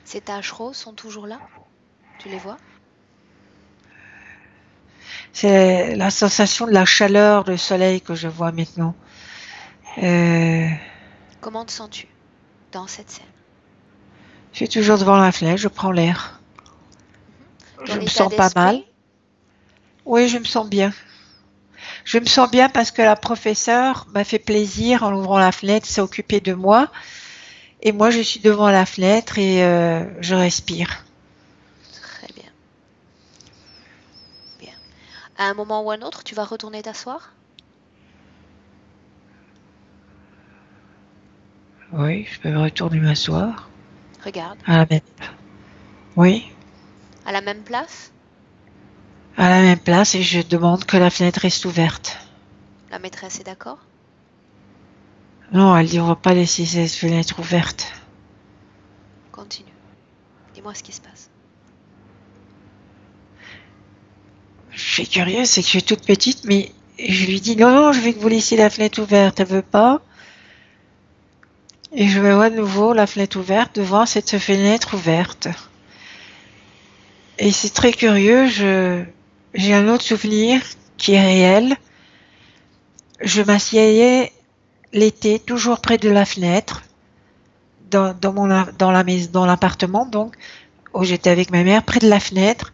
Ces taches roses sont toujours là? Tu les vois? C'est la sensation de la chaleur, du soleil que je vois maintenant. Comment te sens-tu dans cette scène? Je suis toujours devant la fenêtre, je prends l'air. Je Ton me état sens pas mal. d'esprit? Oui, je me sens bien. Je me sens bien parce que la professeure m'a fait plaisir en ouvrant la fenêtre, s'est occupée de moi. Et moi, je suis devant la fenêtre et je respire. Très bien. Bien. À un moment ou un autre, tu vas retourner t'asseoir? Oui, je peux me retourner m'asseoir. Regarde. À la même... Oui, À la même place? à la même place et je demande que la fenêtre reste ouverte. La maîtresse est d'accord? Non, elle dit on va pas laisser cette fenêtre ouverte. Continue. Dis-moi ce qui se passe. Je suis curieuse, c'est que je suis toute petite, mais je lui dis non, non, je vais que vous laissiez la fenêtre ouverte. Elle veut pas. Et je me vois de nouveau la fenêtre ouverte devant cette fenêtre ouverte. Et c'est très curieux, j'ai un autre souvenir qui est réel. Je m'asseyais l'été toujours près de la fenêtre, dans l'appartement donc, où j'étais avec ma mère, près de la fenêtre,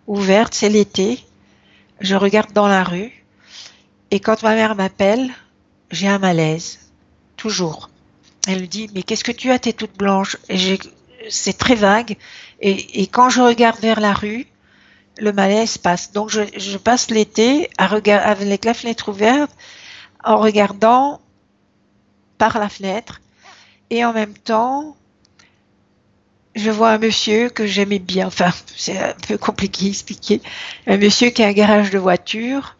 ouverte, c'est l'été. Je regarde dans la rue, et quand ma mère m'appelle, j'ai un malaise. Toujours. Elle me dit, mais qu'est-ce que tu as, t'es toute blanche? C'est très vague, et quand je regarde vers la rue, le malaise passe. Donc je passe l'été avec la fenêtre ouverte, en regardant par la fenêtre, et en même temps, je vois un monsieur que j'aimais bien, enfin, c'est un peu compliqué à expliquer, un monsieur qui a un garage de voiture,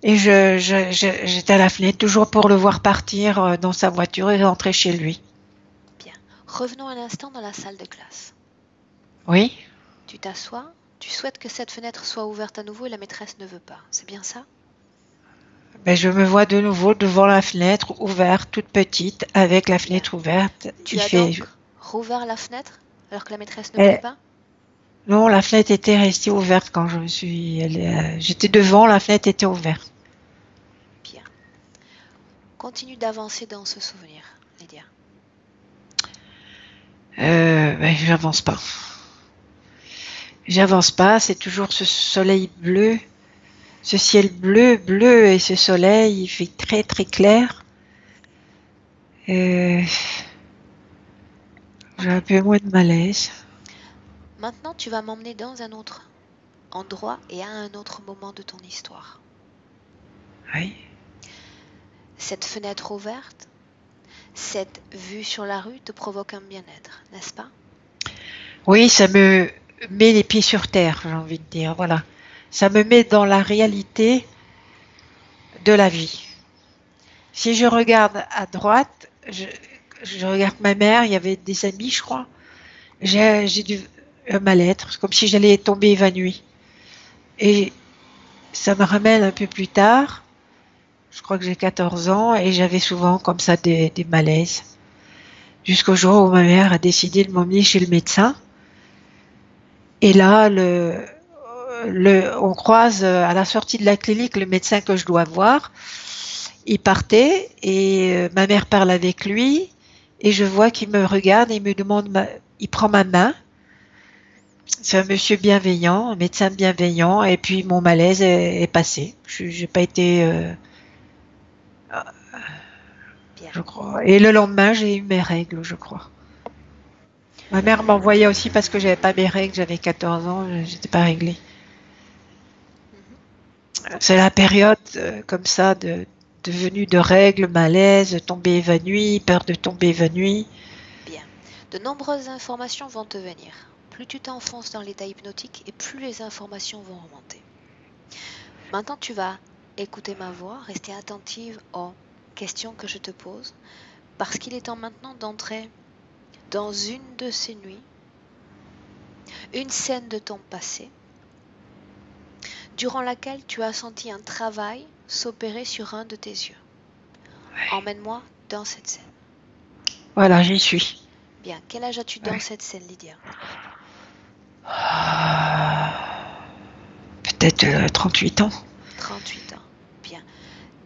et j'étais à la fenêtre toujours pour le voir partir dans sa voiture et rentrer chez lui. Bien. Revenons un instant dans la salle de classe. Oui, Tu t'assois, tu souhaites que cette fenêtre soit ouverte à nouveau et la maîtresse ne veut pas. C'est bien ça? ben je me vois de nouveau devant la fenêtre ouverte, toute petite, avec la fenêtre ouverte. Tu as donc rouvert la fenêtre alors que la maîtresse ne voulait pas? Non, la fenêtre était restée ouverte quand j'étais devant, la fenêtre était ouverte. Bien. Continue d'avancer dans ce souvenir, Lydia. J'avance pas. J'avance pas, c'est toujours ce soleil bleu, ce ciel bleu, bleu, et ce soleil, il fait très très clair. J'ai un peu moins de malaise. Maintenant, tu vas m'emmener dans un autre endroit et à un autre moment de ton histoire. Oui. Cette fenêtre ouverte, cette vue sur la rue te provoque un bien-être, n'est-ce pas? Oui, ça me met les pieds sur terre, j'ai envie de dire, voilà. Ça me met dans la réalité de la vie. Si je regarde à droite, je regarde ma mère, il y avait des amis, je crois. J'ai dû un mal-être, comme si j'allais tomber évanouie. Et ça me ramène un peu plus tard. Je crois que j'ai 14 ans et j'avais souvent comme ça des malaises. jusqu'au jour où ma mère a décidé de m'emmener chez le médecin. Et là, on croise à la sortie de la clinique le médecin que je dois voir. Il partait et ma mère parle avec lui et je vois qu'il me regarde et il me demande, il prend ma main. C'est un monsieur bienveillant, un médecin bienveillant et puis mon malaise est passé. J'ai pas été, Bien. je crois. Et le lendemain, j'ai eu mes règles, je crois. Ma mère m'envoyait aussi parce que j'avais pas mes règles, j'avais 14 ans, j'étais pas réglée. Mhm. C'est la période comme ça de venue de règles, malaise, tomber évanoui, peur de tomber évanoui. Bien. De nombreuses informations vont te venir. Plus tu t'enfonces dans l'état hypnotique et plus les informations vont remonter. Maintenant, tu vas écouter ma voix, rester attentive aux questions que je te pose, parce qu'il est temps maintenant d'entrer dans une de ces nuits, une scène de ton passé, durant laquelle tu as senti un travail s'opérer sur un de tes yeux. Emmène-moi dans cette scène. Voilà, j'y suis. Bien, quel âge as-tu dans Ouais. cette scène, Lydia? Peut-être 38 ans. 38 ans. Bien.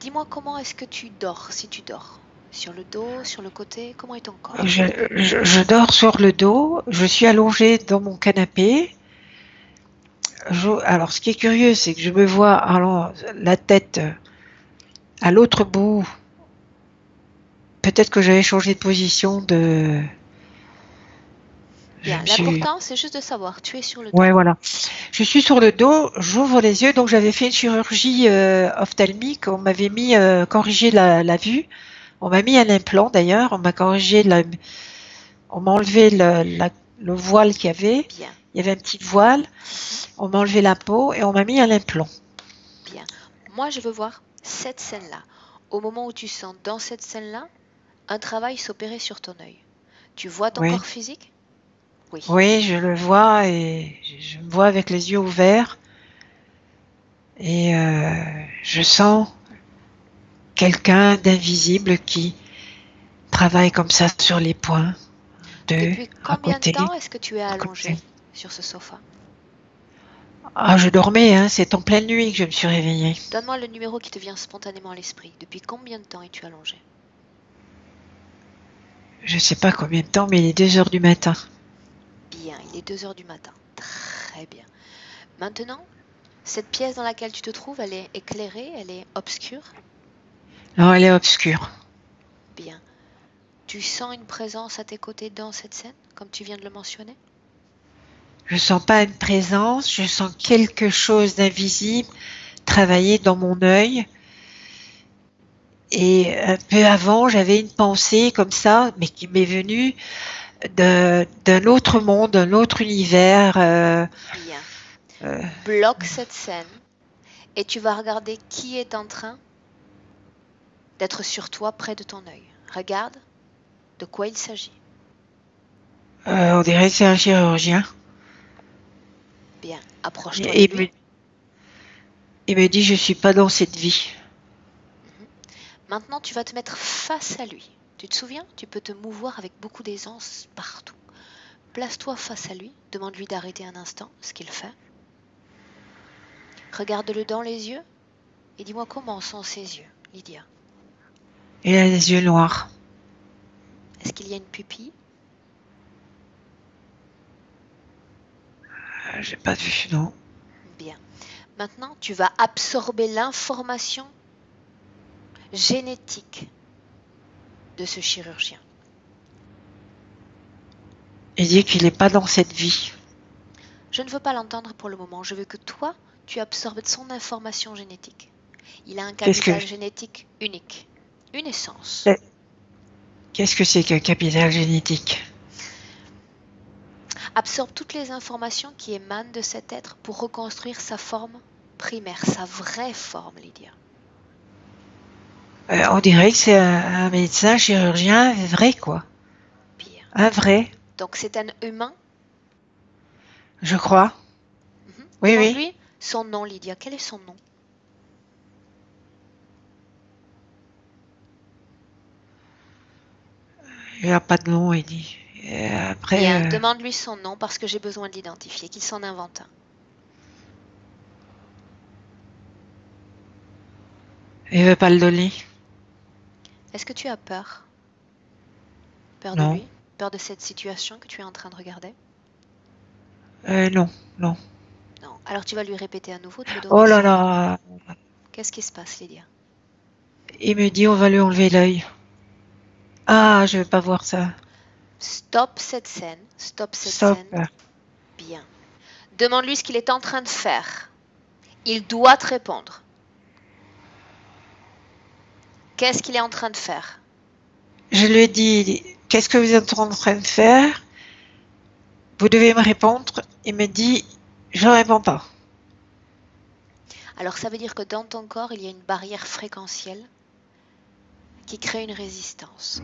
Dis-moi comment est-ce que tu dors, si tu dors? Sur le dos, sur le côté, comment est ton corps? Je dors sur le dos, je suis allongée dans mon canapé. Alors, ce qui est curieux, c'est que je me vois alors, la tête à l'autre bout. Peut-être que j'avais changé de position de. Je Bien, me suis. l'important c'est juste de savoir, tu es sur le dos. Ouais, voilà. Je suis sur le dos, j'ouvre les yeux. Donc, j'avais fait une chirurgie ophtalmique. On m'avait mis corrigé la vue. On m'a mis un implant d'ailleurs. On m'a corrigé on m'a enlevé le voile qu'il y avait. Bien. Il y avait un petit voile. Mhm. On m'a enlevé la peau et on m'a mis un implant. Bien. Moi, je veux voir cette scène-là. Au moment où tu sens dans cette scène-là, un travail s'opérer sur ton œil. Tu vois ton Oui, corps physique? Oui. oui, je le vois et je me vois avec les yeux ouverts et je sens quelqu'un d'invisible qui travaille comme ça sur les poings, deux, Depuis à combien de côté, temps est-ce que tu es à allongé côté. sur ce sofa? Ah, je dormais, hein, c'est en pleine nuit que je me suis réveillée. Donne-moi le numéro qui te vient spontanément à l'esprit. Depuis combien de temps es-tu allongé? Je sais pas combien de temps, mais il est 2 heures du matin. Bien, il est 2 heures du matin. Très bien. Maintenant, cette pièce dans laquelle tu te trouves, elle est éclairée, elle est obscure? Non, elle est obscure. Bien. Tu sens une présence à tes côtés dans cette scène, comme tu viens de le mentionner? Je sens pas une présence, je sens quelque chose d'invisible travailler dans mon œil. Et un peu avant, j'avais une pensée comme ça, mais qui m'est venue d'un autre monde, d'un autre univers. Bien. Euh, Bloque cette scène et tu vas regarder qui est en train d'être sur toi près de ton œil. Regarde de quoi il s'agit. on dirait que c'est un chirurgien. Bien, approche-toi de Et lui. il me dit, je suis pas dans cette vie. Mhm. Maintenant, tu vas te mettre face à lui. Tu te souviens? Tu peux te mouvoir avec beaucoup d'aisance partout. Place-toi face à lui, demande-lui d'arrêter un instant ce qu'il fait. Regarde-le dans les yeux et dis-moi comment sont ses yeux, Lydia. Il a les yeux noirs. Est-ce qu'il y a une pupille? J'ai pas vu, non. Bien. Maintenant, tu vas absorber l'information génétique de ce chirurgien. Il dit qu'il est pas dans cette vie. Je ne veux pas l'entendre pour le moment, je veux que toi, tu absorbes son information génétique. Il a un Qu'est-ce que capital génétique unique, une essence. qu'est-ce que c'est qu'un capital génétique? Absorbe toutes les informations qui émanent de cet être pour reconstruire sa forme primaire, sa vraie forme, Lydia. On dirait que c'est un médecin chirurgien vrai, quoi. Bien. Un vrai, Donc c'est un humain. je crois. Oui, oui. Demande-lui son nom, Lydia. Quel est son nom? Il n'y a pas de nom, il dit. Et après, Bien, demande-lui son nom parce que j'ai besoin de l'identifier, qu'il s'en invente un. il veut pas le donner. Est-ce que tu as peur? Peur de Non. lui? Peur de cette situation que tu es en train de regarder? Non, non. Non. Alors tu vas lui répéter à nouveau de te donner Oh là son nom. là. Qu'est-ce qui se passe, Lydia? Il me dit, on va lui enlever l'œil. Ah, je veux pas voir ça. Stop cette scène. Stop cette Stop. scène. Bien. Demande-lui ce qu'il est en train de faire. Il doit te répondre. Qu'est-ce qu'il est en train de faire? Je lui ai dit, qu'est-ce que vous êtes en train de faire? Vous devez me répondre. Il me dit, je ne réponds pas. Alors ça veut dire que dans ton corps, il y a une barrière fréquentielle qui crée une résistance.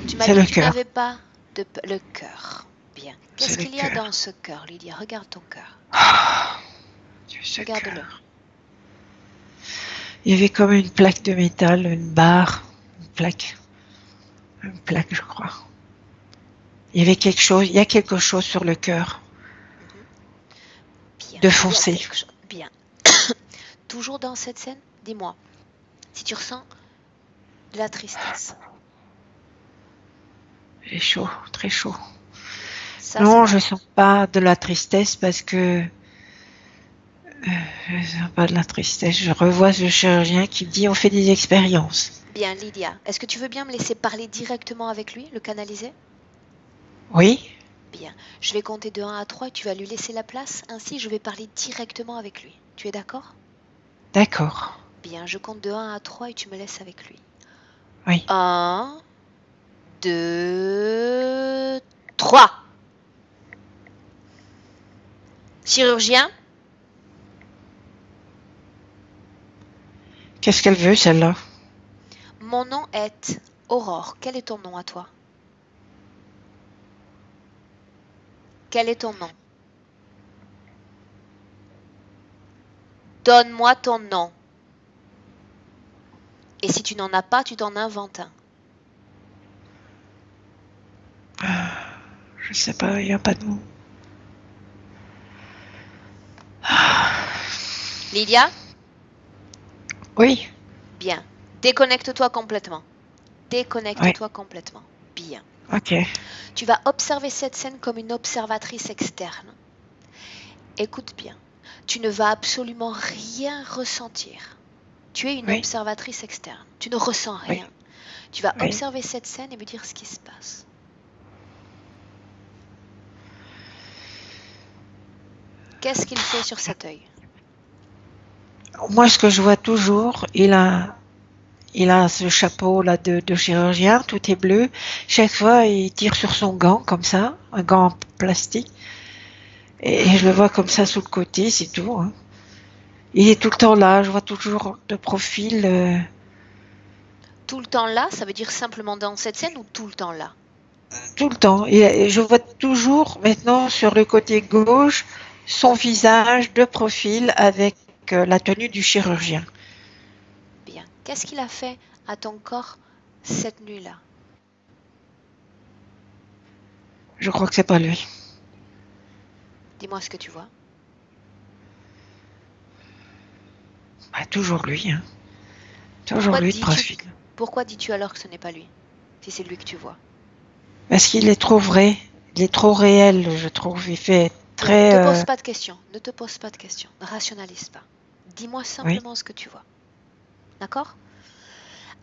Tu m'as C'est dit le que tu cœur. n'avais pas de... Le cœur. Bien. Qu'est-ce C'est le qu'il y a cœur. dans ce cœur, Lydia? Regarde ton cœur. Ce Regarde-le. cœur. Il y avait comme une plaque de métal, une barre, une plaque, je crois. Il y avait quelque chose, il y a quelque chose sur le cœur, Bien. de Il y a foncé. quelque chose. Bien. Toujours dans cette scène, dis-moi, si tu ressens de la tristesse. J'ai chaud, très chaud. Ça, Non, c'est je sens pas de la tristesse parce que je sens pas de la tristesse. Je revois ce chirurgien qui me dit on fait des expériences. bien, Lydia. Est-ce que tu veux bien me laisser parler directement avec lui, le canaliser? Oui, Bien. Je vais compter de 1 à 3 et tu vas lui laisser la place. Ainsi, je vais parler directement avec lui. Tu es d'accord? d'accord. Bien, je compte de 1 à 3 et tu me laisses avec lui. Oui. 1, 2, 3. Chirurgien, Qu'est-ce qu'elle veut celle-là? mon nom est Aurore. Quel est ton nom à toi? Quel est ton nom? Donne-moi ton nom. Et si tu n'en as pas, tu t'en inventes un. Je sais pas, il n'y a pas de mot. Lydia? Oui, Bien. Déconnecte-toi complètement. oui, Déconnecte-toi complètement. Bien. ok. Tu vas observer cette scène comme une observatrice externe. Écoute bien. Tu ne vas absolument rien ressentir. Tu es une Oui, observatrice externe. Tu ne ressens oui, rien. Tu vas oui. observer cette scène et me dire ce qui se passe. Qu'est-ce qu'il fait sur cet œil? Moi, ce que je vois toujours, il a ce chapeau là de chirurgien, tout est bleu. Chaque fois, il tire sur son gant comme ça, un gant en plastique, et je le vois comme ça sous le côté, c'est tout. Hein. Il est tout le temps là, je vois toujours de profil, Tout le temps là, ça veut dire simplement dans cette scène ou tout le temps là? tout le temps. Et je vois toujours maintenant sur le côté gauche son visage de profil avec la tenue du chirurgien. Bien. Qu'est-ce qu'il a fait à ton corps cette nuit-là? Je crois que c'est pas lui. Dis-moi ce que tu vois. Bah, toujours lui, hein. Toujours Pourquoi lui de dis-tu, profil. pourquoi dis-tu alors que ce n'est pas lui? Si c'est lui que tu vois. Parce qu'il est trop vrai, il est trop réel, je trouve. Il fait Bien, ne très... te pose pas de questions. Ne te pose pas de questions. Ne rationalise pas. Dis-moi oui. simplement ce que tu vois. D'accord?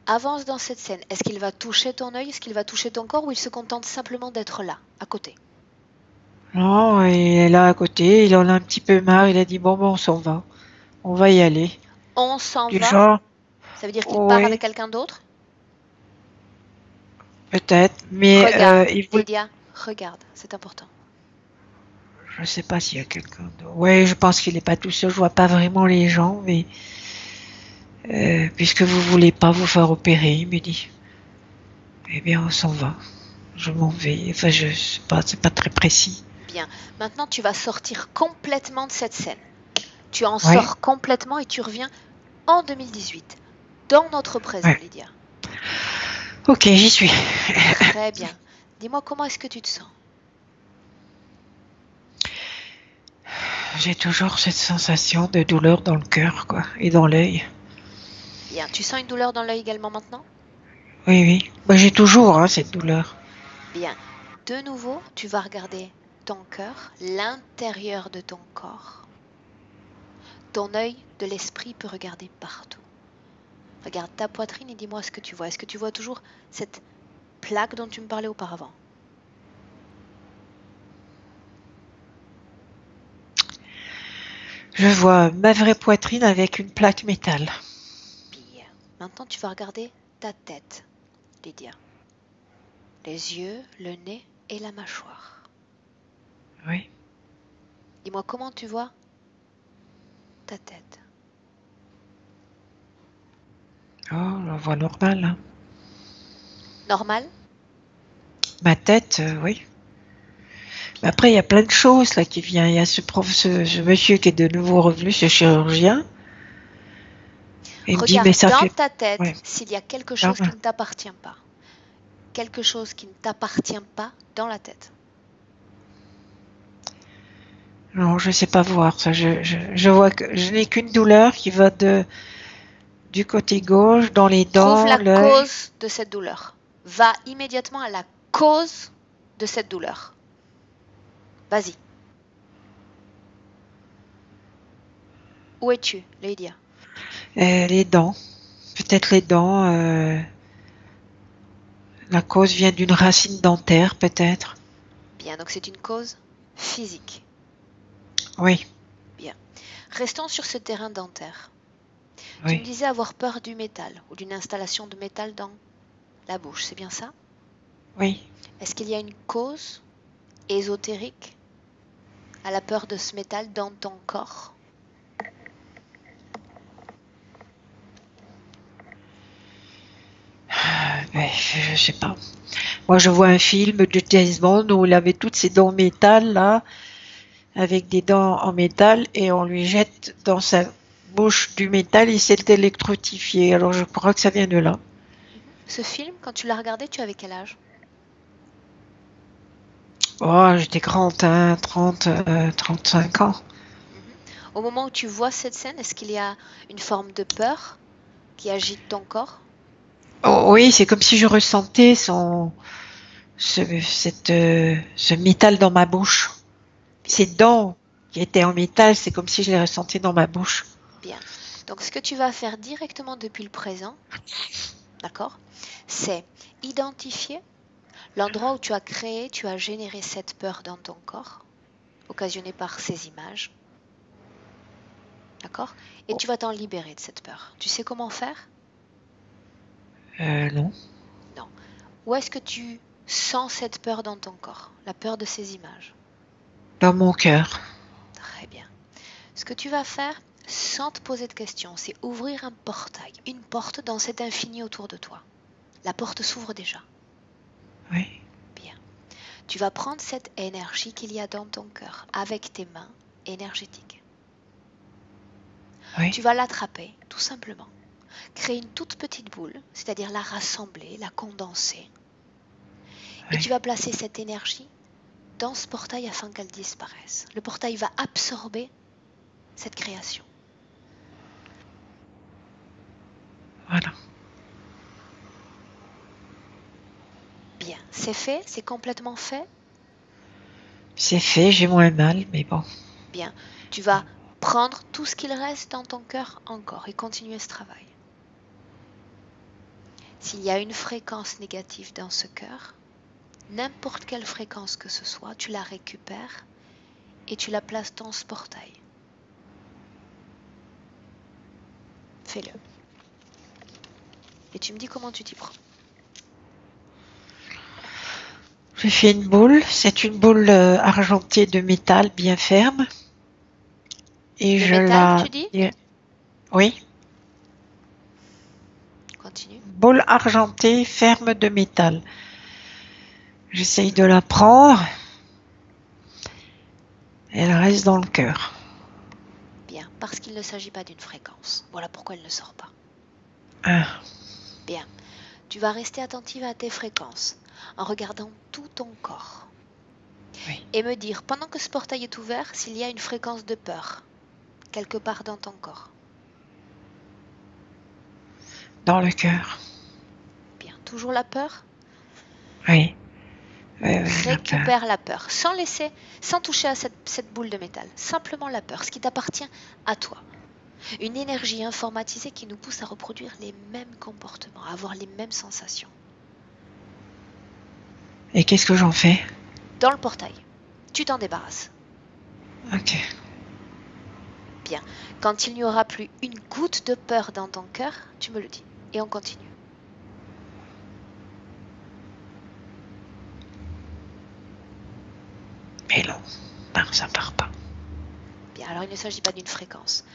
Avance dans cette scène. Est-ce qu'il va toucher ton œil? Est-ce qu'il va toucher ton corps? Ou il se contente simplement d'être là, à côté? Non, il est là à côté, il en a un petit peu marre, il a dit bon, on s'en va. On va y aller. On s'en Du va? genre, Ça veut dire qu'il part oui, avec quelqu'un d'autre? peut-être, mais Regarde, il voulait... Lydia, regarde, c'est important. Je sais pas s'il y a quelqu'un d'autre. Oui, je pense qu'il est pas tout seul, je vois pas vraiment les gens, mais puisque vous voulez pas vous faire opérer, il me dit. Eh bien, on s'en va. Je m'en vais. Enfin, je sais pas, c'est pas très précis. Bien. Maintenant, tu vas sortir complètement de cette scène. Tu en Oui, sors complètement et tu reviens en 2018, dans notre présent, oui. Lydia. Ok, j'y suis. Très bien. Dis-moi comment est-ce que tu te sens? J'ai toujours cette sensation de douleur dans le cœur, quoi, et dans l'œil. Bien. Tu sens une douleur dans l'œil également maintenant? Oui, oui. Bah, j'ai toujours cette douleur. Bien. De nouveau, tu vas regarder ton cœur, l'intérieur de ton corps. Ton œil de l'esprit peut regarder partout. Regarde ta poitrine et dis-moi ce que tu vois. Est-ce que tu vois toujours cette plaque dont tu me parlais auparavant? Je vois ma vraie poitrine avec une plaque métal. Bien. Maintenant, tu vas regarder ta tête, Lydia. Les yeux, le nez et la mâchoire. Oui. Dis-moi comment tu vois ta tête. Oh, la voix normale. Hein. Normal? Ma tête, oui. Mais Bien. après, il y a plein de choses là qui viennent. Il y a ce monsieur qui est de nouveau revenu, ce chirurgien. Il me dit, mais Regarde ça dans fait... ta tête Ouais. s'il y a quelque Ah, chose qui ne t'appartient pas. Quelque chose qui ne t'appartient pas dans la tête. non, je sais pas voir ça. Je vois que je n'ai qu'une douleur qui va du côté gauche, dans les Trouve dents, la l'œil. cause de cette douleur. Va immédiatement à la cause de cette douleur. Vas-y. Où es-tu, Lydia? Les dents. Peut-être les dents. La cause vient d'une racine dentaire, peut-être. Bien, donc c'est une cause physique. Oui, Bien. Restons sur ce terrain dentaire. Tu me oui. disais avoir peur du métal ou d'une installation de métal dans la bouche, c'est bien ça? Oui. Est-ce qu'il y a une cause ésotérique à la peur de ce métal dans ton corps? Mais je sais pas. Moi, je vois un film de James Bond où il avait toutes ses dents en métal, là, avec des dents en métal, et on lui jette dans sa bouche du métal, il s'est électrotifié. Alors, je crois que ça vient de là. Ce film, quand tu l'as regardé, tu avais quel âge? Oh, j'étais grande, hein, 35 ans. Mhm. Au moment où tu vois cette scène, est-ce qu'il y a une forme de peur qui agite ton corps? Oh, oui, c'est comme si je ressentais ce métal dans ma bouche. Bien, Ces dents qui étaient en métal, c'est comme si je les ressentais dans ma bouche. bien. Donc ce que tu vas faire directement depuis le présent, d'accord, c'est identifier l'endroit où tu as créé, tu as généré cette peur dans ton corps, occasionnée par ces images, d'accord? Et tu vas t'en libérer de cette peur. Tu sais comment faire? Non. Non. Où est-ce que tu sens cette peur dans ton corps? La peur de ces images. Dans mon cœur. Très bien. Ce que tu vas faire, sans te poser de questions, c'est ouvrir un portail, une porte dans cet infini autour de toi. La porte s'ouvre déjà. Oui. Bien. Tu vas prendre cette énergie qu'il y a dans ton cœur avec tes mains énergétiques. Oui. Tu vas l'attraper, tout simplement. Créer une toute petite boule, c'est-à-dire la rassembler, la condenser. Et tu Oui. vas placer cette énergie dans ce portail afin qu'elle disparaisse. Le portail va absorber cette création. Voilà. Bien, c'est fait, c'est complètement fait. C'est fait, j'ai moins mal, mais bon. Bien, tu vas prendre tout ce qu'il reste dans ton cœur encore et continuer ce travail. S'il y a une fréquence négative dans ce cœur, n'importe quelle fréquence que ce soit, tu la récupères et tu la places dans ce portail. Fais-le. Et tu me dis comment tu t'y prends. J'ai fait une boule. C'est une boule argentée de métal bien ferme. Et De je métal, la... tu dis? Oui. Continue. Boule argentée ferme de métal. J'essaye de la prendre. Elle reste dans le cœur. Bien, parce qu'il ne s'agit pas d'une fréquence. Voilà pourquoi elle ne sort pas. Ah, Bien. tu vas rester attentive à tes fréquences en regardant tout ton corps. Oui. Et me dire, pendant que ce portail est ouvert, s'il y a une fréquence de peur quelque part dans ton corps. Dans le cœur. Bien, toujours la peur? Oui. Oui, la peur. Récupère la peur, sans toucher à cette boule de métal. Simplement la peur, ce qui t'appartient à toi. Une énergie informatisée qui nous pousse à reproduire les mêmes comportements, à avoir les mêmes sensations. Et qu'est-ce que j'en fais? Dans le portail, tu t'en débarrasses. Ok. Bien, quand il n'y aura plus une goutte de peur dans ton cœur, tu me le dis. Et on continue. Mais non, ça part pas. Bien, alors il ne s'agit pas d'une fréquence.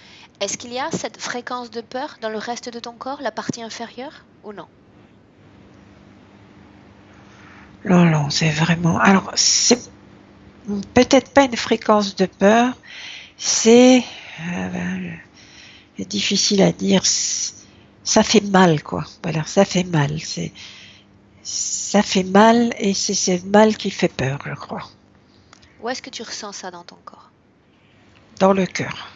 Est-ce qu'il y a cette fréquence de peur dans le reste de ton corps, la partie inférieure, ou non? Non, c'est vraiment... Alors, c'est peut-être pas une fréquence de peur, c'est difficile à dire. Ça fait mal, quoi. Voilà, ça fait mal. Ça fait mal et c'est ce mal qui fait peur, je crois. Où est-ce que tu ressens ça dans ton corps? Dans le cœur.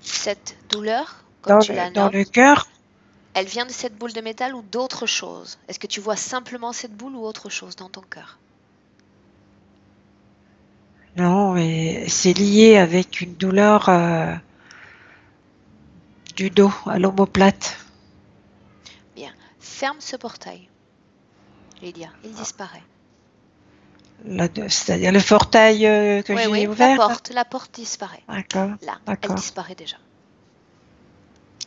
Cette douleur, comme tu la Dans nommes, le cœur, elle vient de cette boule de métal ou d'autre chose? Est-ce que tu vois simplement cette boule ou autre chose dans ton cœur? non, mais c'est lié avec une douleur du dos à l'omoplate. Bien, ferme ce portail. Lydia, il disparaît. C'est-à-dire le portail que Oui, j'ai oui, ouvert. la porte disparaît. D'accord. Là, D'accord. elle disparaît déjà.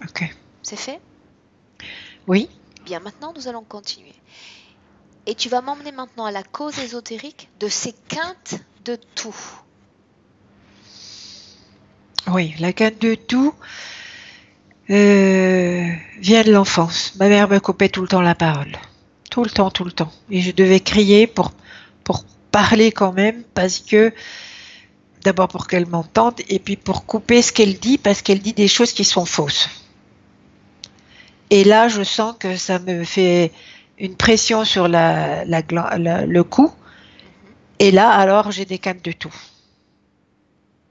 Ok. C'est fait? Oui. Bien, maintenant nous allons continuer. Et tu vas m'emmener maintenant à la cause ésotérique de ces quintes de tout. Oui, la quinte de tout vient de l'enfance. Ma mère me coupait tout le temps la parole. Tout le temps, tout le temps. Et je devais crier pour parler quand même, parce que d'abord pour qu'elle m'entende, et puis pour couper ce qu'elle dit, parce qu'elle dit des choses qui sont fausses. Et là, je sens que ça me fait une pression sur le cou. Et là, alors, j'ai des quintes de tout.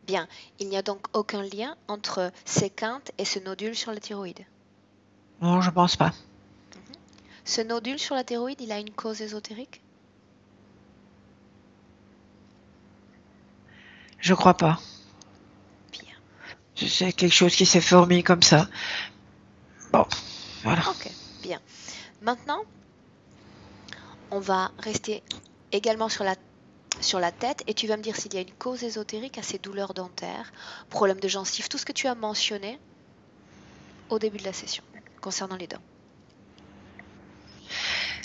Bien, il n'y a donc aucun lien entre ces quintes et ce nodule sur la thyroïde. Non, je pense pas. Ce nodule sur la thyroïde, il a une cause ésotérique? Je crois pas. Bien. C'est quelque chose qui s'est formé comme ça. Bon, voilà. Ok, bien. Maintenant, on va rester également sur la tête et tu vas me dire s'il y a une cause ésotérique à ces douleurs dentaires, problèmes de gencives, tout ce que tu as mentionné au début de la session concernant les dents.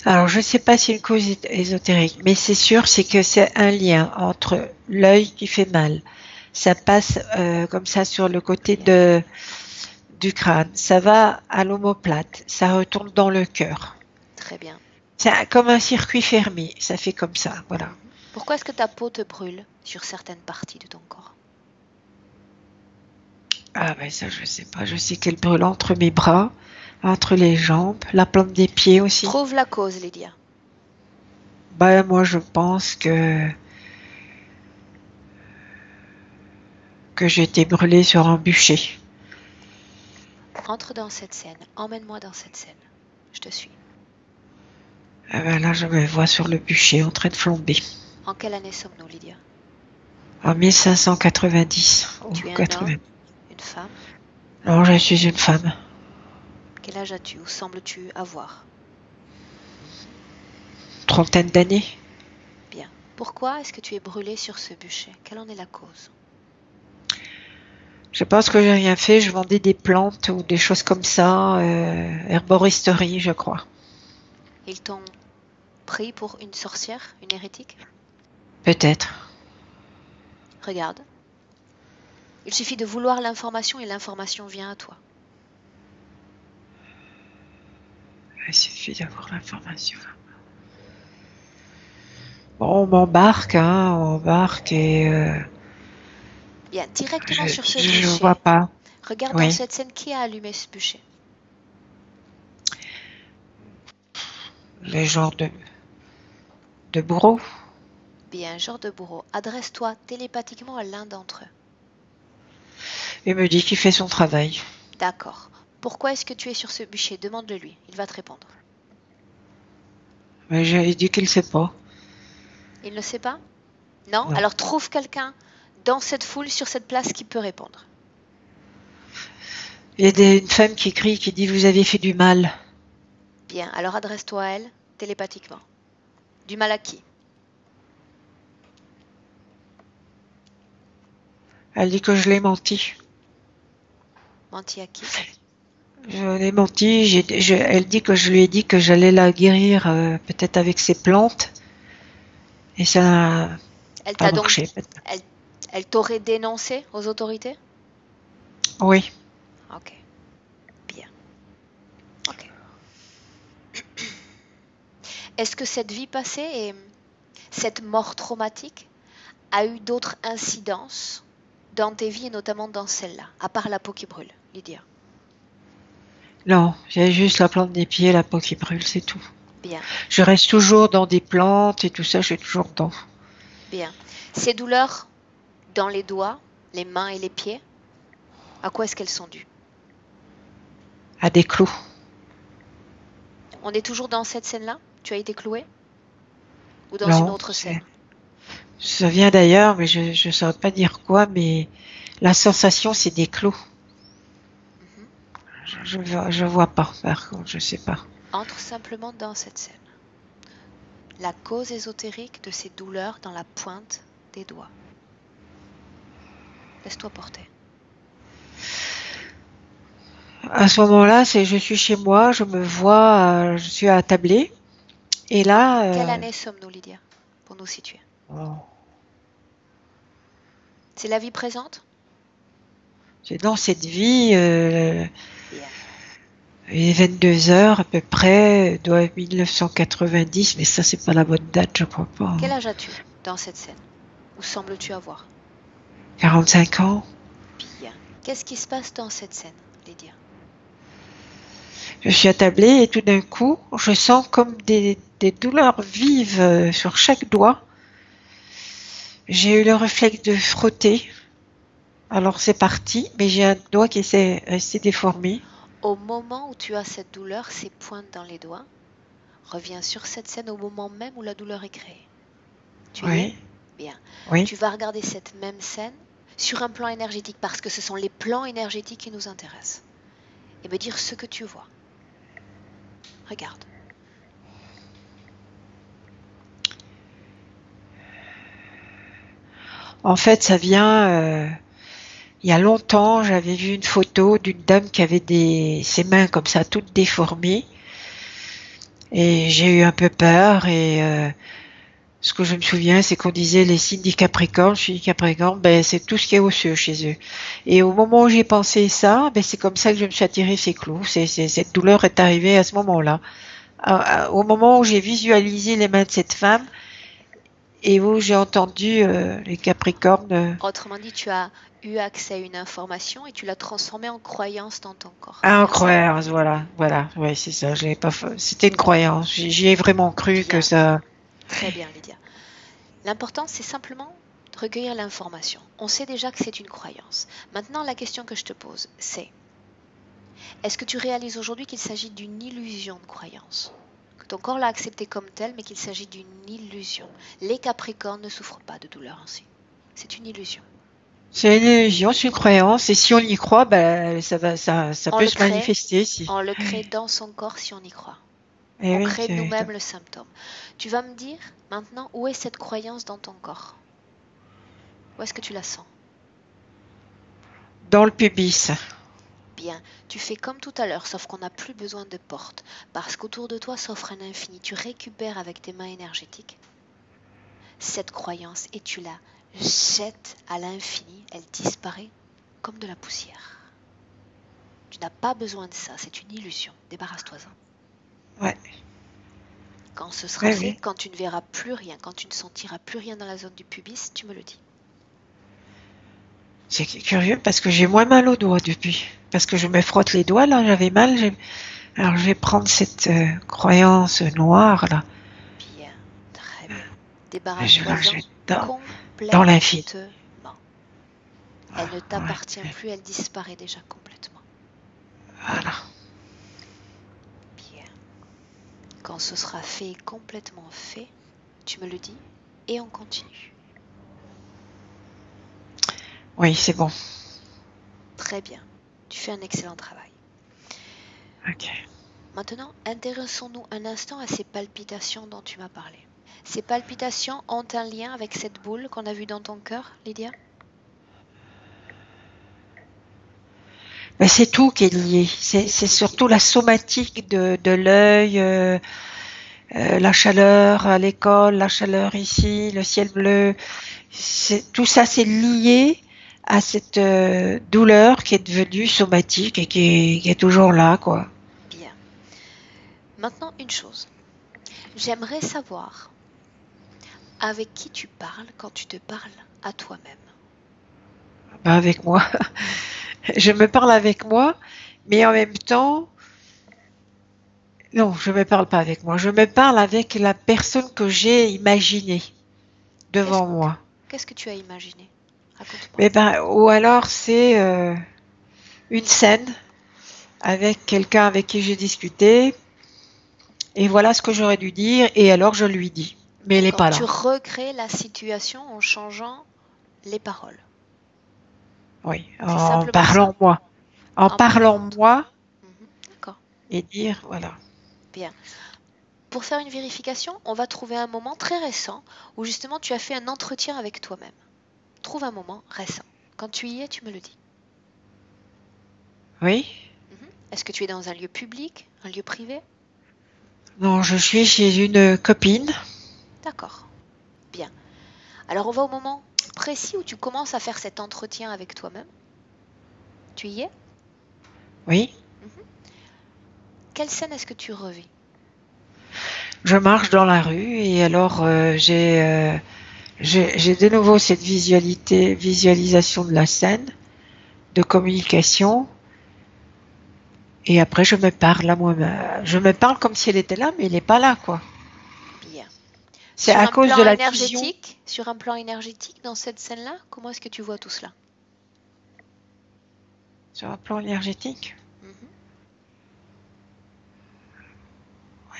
Alors, je sais pas si c'est une cause ésotérique, mais c'est sûr, c'est que c'est un lien entre l'œil qui fait mal. Ça passe comme ça sur le côté du crâne. Ça va à l'omoplate. Ça retourne dans le cœur. Très bien. C'est comme un circuit fermé. Ça fait comme ça, voilà. Pourquoi est-ce que ta peau te brûle sur certaines parties de ton corps? Ah ben ça, je sais pas. Je sais qu'elle brûle entre mes bras, entre les jambes, la plante des pieds aussi. Trouve la cause, Lydia. Ben moi, je pense que j'ai été brûlée sur un bûcher. Entre dans cette scène. Emmène-moi dans cette scène. Je te suis. Ah ben là, je me vois sur le bûcher en train de flamber. En quelle année sommes-nous, Lydia? En 1590. Tu es un 80. homme? Une femme? Non, je suis une femme. Quel âge as-tu? Où sembles-tu avoir? Trentaine d'années. Bien. Pourquoi est-ce que tu es brûlée sur ce bûcher? Quelle en est la cause? Je pense que j'ai rien fait. Je vendais des plantes ou des choses comme ça. Herboristerie, je crois. Ils t'ont pris pour une sorcière, une hérétique? Peut-être. Regarde. Il suffit de vouloir l'information et l'information vient à toi. Il suffit d'avoir l'information. Bon, on m'embarque, et Bien, directement sur ce bûcher. je vois pas. Regarde Oui. dans cette scène qui a allumé ce bûcher. les genres de bourreaux. Bien, genre de bourreau. Adresse-toi télépathiquement à l'un d'entre eux. Il me dit qu'il fait son travail. D'accord. Pourquoi est-ce que tu es sur ce bûcher? Demande-le lui, il va te répondre. Mais j'ai dit qu'il ne sait pas. Il ne sait pas? Non? Non. Alors trouve quelqu'un dans cette foule, sur cette place, qui peut répondre. Il y a une femme qui crie, qui dit « Vous avez fait du mal ». Bien, alors adresse-toi à elle télépathiquement. Du mal à qui? Elle dit que je l'ai menti. Menti à qui? Je l'ai menti. Elle dit que je lui ai dit que j'allais la guérir peut-être avec ses plantes. Et ça n'a Elle pas t'a donc, marché. elle t'aurait dénoncé aux autorités? Oui. Ok. Bien. Ok. Est-ce que cette vie passée et cette mort traumatique a eu d'autres incidences dans tes vies et notamment dans celle-là, à part la peau qui brûle, Lydia? Non, j'ai juste la plante des pieds, la peau qui brûle, c'est tout. Bien. Je reste toujours dans des plantes et tout ça, je suis toujours dans. Bien. Ces douleurs dans les doigts, les mains et les pieds, à quoi est-ce qu'elles sont dues? À des clous. On est toujours dans cette scène-là? Tu as été cloué? Ou dans Non, une autre scène? ça vient d'ailleurs, mais je ne saurais pas dire quoi, mais la sensation, c'est des clous. Je vois pas, par contre, je sais pas. Entre simplement dans cette scène. La cause ésotérique de ces douleurs dans la pointe des doigts. Laisse-toi porter. À ce moment-là, je suis chez moi, je me vois, je suis attablée. Et là... Quelle année sommes-nous, Lydia, pour nous situer? Oh, C'est la vie présente? c'est dans cette vie, Bien. il est 22 heures à peu près, doit être 1990, mais ça c'est pas la bonne date, je crois pas. Quel âge as-tu dans cette scène? Où sembles-tu avoir? 45 ans. Bien. Qu'est-ce qui se passe dans cette scène, Lydia? Je suis attablée et tout d'un coup, je sens comme des douleurs vives sur chaque doigt. J'ai eu le réflexe de frotter. Alors c'est parti, mais j'ai un doigt qui s'est resté déformé. Au moment où tu as cette douleur, ces pointes dans les doigts, reviens sur cette scène au moment même où la douleur est créée. Tu y es? Bien. Oui. Tu vas regarder cette même scène sur un plan énergétique, parce que ce sont les plans énergétiques qui nous intéressent. Et me dire ce que tu vois. Regarde. En fait, ça vient... il y a longtemps, j'avais vu une photo d'une dame qui avait ses mains comme ça, toutes déformées. Et j'ai eu un peu peur et ce que je me souviens, c'est qu'on disait les signes du Capricorne. Je suis du Capricorne, ben c'est tout ce qui est osseux chez eux. Et au moment où j'ai pensé ça, ben c'est comme ça que je me suis attiré ces clous. Cette douleur est arrivée à ce moment-là. Au moment où j'ai visualisé les mains de cette femme et où j'ai entendu les Capricornes. Autrement dit, tu as eu accès à une information et tu l'as transformée en croyance dans ton corps. Ah, en croyance, voilà, ouais, c'est ça. C'était une croyance. J'y ai vraiment cru que ça. Très bien, Lydia. L'important, c'est simplement de recueillir l'information. On sait déjà que c'est une croyance. Maintenant, la question que je te pose, c'est: est-ce que tu réalises aujourd'hui qu'il s'agit d'une illusion de croyance? Que ton corps l'a accepté comme tel, mais qu'il s'agit d'une illusion. Les Capricornes ne souffrent pas de douleur ainsi. C'est une illusion. C'est une illusion, c'est une croyance, et si on y croit, ben, ça peut se manifester. On le crée dans son corps si on y croit. Et on oui, crée nous-mêmes le symptôme. Tu vas me dire maintenant où est cette croyance dans ton corps? Où est-ce que tu la sens? Dans le pubis. Bien, tu fais comme tout à l'heure, sauf qu'on n'a plus besoin de porte, parce qu'autour de toi s'offre un infini. Tu récupères avec tes mains énergétiques cette croyance et tu la jettes à l'infini. Elle disparaît comme de la poussière. Tu n'as pas besoin de ça, c'est une illusion. Débarrasse-toi-en. Ouais. Quand ce sera fait, quand tu ne verras plus rien, quand tu ne sentiras plus rien dans la zone du pubis, tu me le dis. C'est curieux parce que j'ai moins mal aux doigts depuis. Parce que je me frotte les doigts, là, j'avais mal. Alors, je vais prendre cette croyance noire, là. Bien, très bien. Et je vais la Débarrasse-toi-en jeter dans l'infini. complètement. Elle ne t'appartient Ouais, plus, elle disparaît déjà complètement. voilà. Bien. Quand ce sera fait, complètement fait, tu me le dis et on continue. Oui, c'est bon. Très bien. Tu fais un excellent travail. Ok. Maintenant, intéressons-nous un instant à ces palpitations dont tu m'as parlé. Ces palpitations ont un lien avec cette boule qu'on a vue dans ton cœur, Lydia? Mais c'est tout qui est lié. C'est C'est tout qui est surtout lié. la somatique de l'œil, la chaleur à l'école, la chaleur ici, le ciel bleu. Tout ça, c'est lié à cette douleur qui est devenue somatique et qui est toujours là, quoi. Bien. Maintenant, une chose. J'aimerais savoir avec qui tu parles quand tu te parles à toi-même. Bah, avec moi. Je me parle avec moi, mais en même temps, non, je me parle pas avec moi. Je me parle avec la personne que j'ai imaginée Qu'est-ce, devant moi. qu'est-ce que tu as imaginé? Raconte-moi. Mais ben, ou alors c'est une scène avec quelqu'un avec qui j'ai discuté, et voilà ce que j'aurais dû dire, et alors je lui dis. Mais elle n'est D'accord. pas Tu là. recrées la situation en changeant les paroles. Oui, C'est en simplement ça? parlant moi. En En parlant parlant de toi. moi Mhm. D'accord. et dire, voilà. Bien. Pour faire une vérification, on va trouver un moment très récent où justement tu as fait un entretien avec toi-même. Trouve un moment récent. Quand tu y es, tu me le dis. Oui. Mhm. Est-ce que tu es dans un lieu public, un lieu privé? Non, je suis chez une copine. D'accord. Bien. Alors on va au moment précis où tu commences à faire cet entretien avec toi-même. Tu y es? Oui. Mhm. Quelle scène est-ce que tu revis? Je marche dans la rue et alors j'ai de nouveau cette visualisation de la scène, de communication. Et après, je me parle à moi-même. Je me parle comme si elle était là, mais elle n'est pas là, quoi. Bien. C'est à cause de la vision. Sur un plan énergétique, dans cette scène-là, comment est-ce que tu vois tout cela? Sur un plan énergétique. Mhm.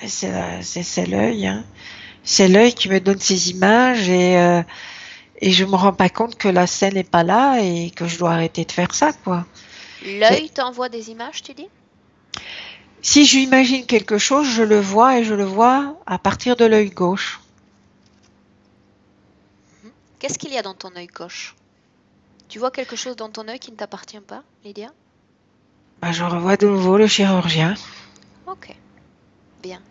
Ouais, c'est l'œil, hein. C'est l'œil qui me donne ces images et je me rends pas compte que la scène n'est pas là et que je dois arrêter de faire ça, quoi. Mais L'œil t'envoie des images, tu dis? si j'imagine quelque chose, je le vois et je le vois à partir de l'œil gauche. Mhm. Qu'est-ce qu'il y a dans ton œil gauche? Tu vois quelque chose dans ton œil qui ne t'appartient pas, Lydia? Bah, je revois de nouveau le chirurgien. Ok, bien.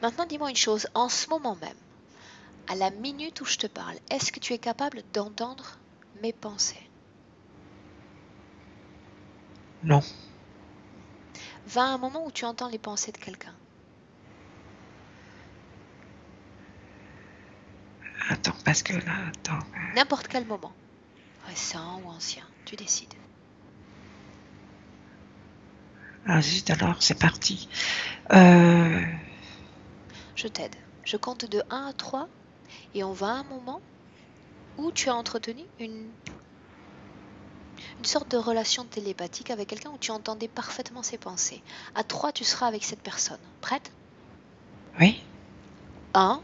Maintenant, dis-moi une chose. En ce moment même, à la minute où je te parle, est-ce que tu es capable d'entendre mes pensées? Non. Va un moment où tu entends les pensées de quelqu'un. Attends, parce que là, attends. N'importe quel moment. Récent ou ancien, tu décides. Ah zut, alors c'est parti. Euh, Je t'aide. Je compte de 1 à 3 et on va à un moment où tu as entretenu une sorte de relation télépathique avec quelqu'un où tu entendais parfaitement ses pensées. À 3, tu seras avec cette personne. Prête? oui. 1,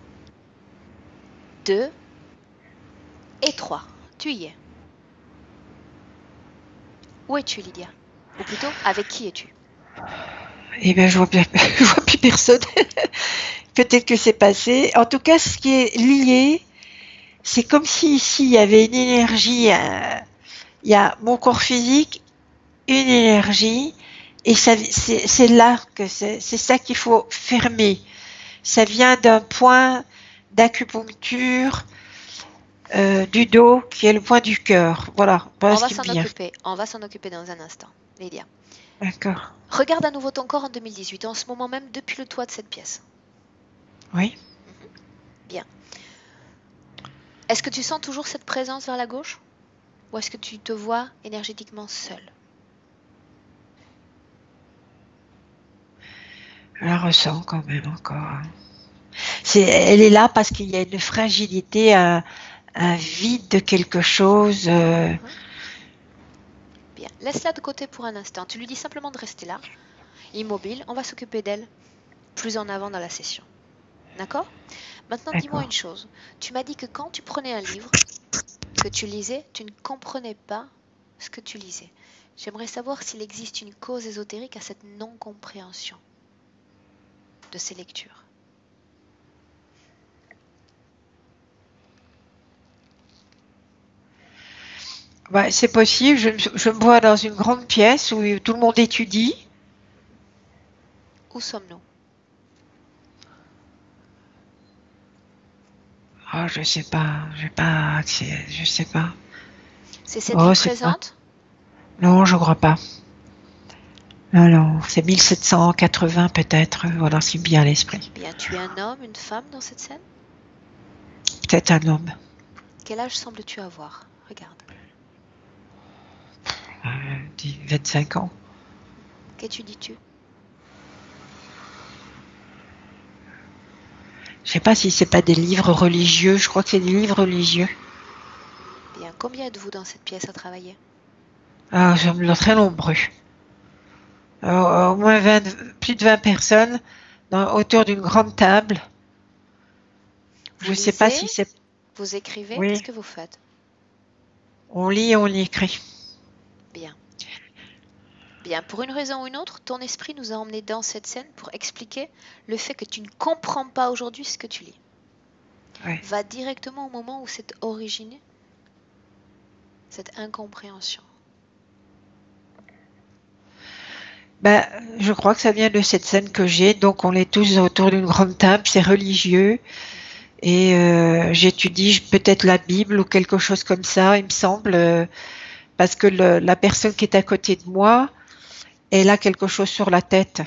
2 et 3. Tu y es. Où es-tu, Lydia? Ou plutôt, avec qui es-tu? Eh bien, je vois bien, je vois plus personne. Peut-être que c'est passé. En tout cas, ce qui est lié, c'est comme si ici il y avait une énergie. Il y a mon corps physique, une énergie, et ça, c'est là que c'est ça qu'il faut fermer. Ça vient d'un point d'acupuncture du dos qui est le point du cœur. Voilà, voilà On ce va qui me s'en vient. occuper. On va s'en occuper dans un instant, Lydia. D'accord. Regarde à nouveau ton corps en 2018, en ce moment même depuis le toit de cette pièce. Oui. Mhm. Bien. Est-ce que tu sens toujours cette présence vers la gauche? Ou est-ce que tu te vois énergétiquement seul? Je la ressens quand même encore. Elle est là parce qu'il y a une fragilité, un vide de quelque chose. Mhm. Bien, laisse-la de côté pour un instant. Tu lui dis simplement de rester là, immobile. On va s'occuper d'elle plus en avant dans la session. D'accord? Maintenant, dis-moi D'accord. une chose. Tu m'as dit que quand tu prenais un livre, que tu lisais, tu ne comprenais pas ce que tu lisais. J'aimerais savoir s'il existe une cause ésotérique à cette non-compréhension de ces lectures. Ouais, c'est possible. Je me vois dans une grande pièce où tout le monde étudie. Où sommes-nous? Ah, je sais pas. J'ai pas accès. Je sais pas. C'est cette vie Oh, c'est pas. présente? Non, je crois pas. Non, non. C'est 1780 peut-être. Voilà, c'est bien l'esprit. Bien, tu es un homme, une femme dans cette scène? Peut-être un homme. Quel âge sembles-tu avoir? Regarde. 25 ans. Qu'étudies-tu? Je sais pas si c'est pas des livres religieux. Je crois que c'est des livres religieux. Bien, combien êtes-vous dans cette pièce à travailler? Ah, semble très nombreux. Au moins 20, plus de 20 personnes autour d'une grande table. Vous Je sais pas lisez? si c'est... Vous écrivez? Oui, Qu'est-ce que vous faites? on lit et on écrit. Bien. Bien, pour une raison ou une autre, ton esprit nous a emmenés dans cette scène pour expliquer le fait que tu ne comprends pas aujourd'hui ce que tu lis. Ouais. Va directement au moment où c'est originé, cette incompréhension. Ben, je crois que ça vient de cette scène que j'ai. Donc, on est tous autour d'une grande table, c'est religieux. Mhm. Et j'étudie peut-être la Bible ou quelque chose comme ça, il me semble. Parce que la personne qui est à côté de moi, elle a quelque chose sur la tête.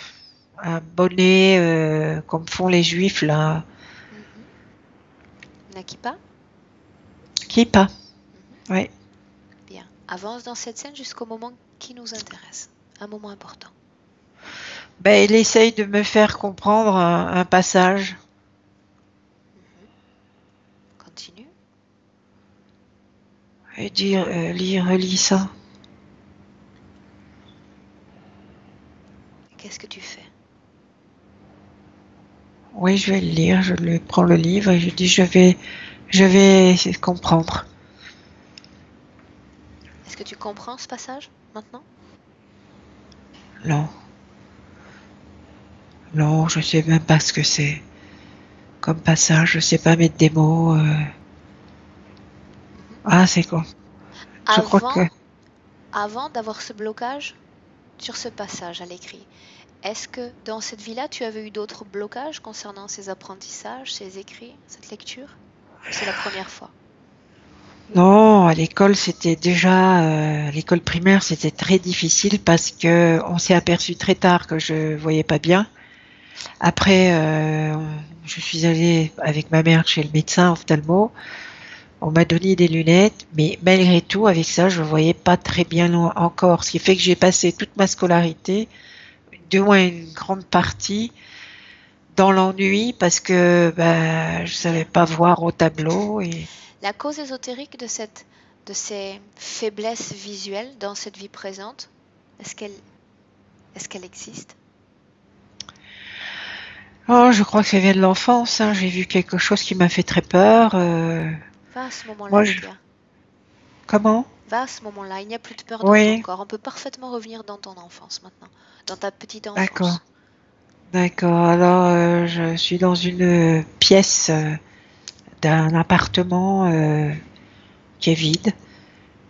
Un bonnet, comme font les juifs, là. Mhm. Nakipa? Qui pas. Mhm. Ouais. Bien. Avance dans cette scène jusqu'au moment qui nous intéresse. Un moment important. Ben, elle essaye de me faire comprendre un passage. Mhm. Continue. Et dire, relis ça. Qu'est-ce que tu fais? Oui, je vais le lire. Je lui prends le livre et je dis, je vais comprendre. Est-ce que tu comprends ce passage maintenant? Non, non, je sais même pas ce que c'est comme passage. Je sais pas mettre des mots. Mhm. Ah, c'est quoi? Je crois que Avant, avant d'avoir ce blocage sur ce passage à l'écrit, est-ce que dans cette vie-là, tu avais eu d'autres blocages concernant ces apprentissages, ces écrits, cette lecture? Ou c'est la première fois? non. À l'école, c'était déjà à l'école primaire, c'était très difficile parce que on s'est aperçu très tard que je voyais pas bien. Après, je suis allée avec ma mère chez le médecin ophtalmo. On m'a donné des lunettes, mais malgré tout, avec ça, je voyais pas très bien encore. Ce qui fait que j'ai passé toute ma scolarité, du moins une grande partie, dans l'ennui parce que je savais Bien. pas voir au tableau et La cause ésotérique de ces faiblesses visuelles dans cette vie présente, est-ce qu'elle, est-ce qu'elle existe? oh, je crois que ça vient de l'enfance. Hein. J'ai vu quelque chose qui m'a fait très peur. Va à ce moment-là, Moi, Lydia. comment? Va à ce moment-là. Il n'y a plus de peur dans ton Oui, corps. On peut parfaitement revenir dans ton enfance maintenant, dans ta petite d'accord, enfance. d'accord. Alors, je suis dans une pièce d'un appartement qui est vide.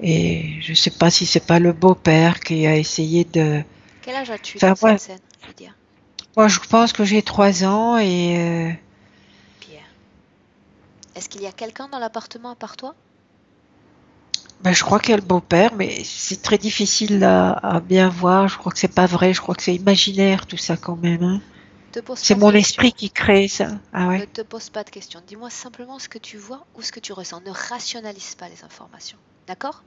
Et je sais pas si c'est pas le beau-père qui a essayé de... Quel âge as-tu dans Enfin, cette scène, Lydia? moi, je pense que j'ai 3 ans et Bien. Est-ce qu'il y a quelqu'un dans l'appartement à part toi? je crois qu'il y a le beau-père, mais c'est très difficile à bien voir. Je crois que c'est pas vrai. Je crois que c'est imaginaire tout ça quand même. Hein. Ne te pose C'est pas de mon esprit questions. qui crée ça. Ah Ne ouais. te pose pas de questions. Dis-moi simplement ce que tu vois ou ce que tu ressens. Ne rationalise pas les informations. D'accord?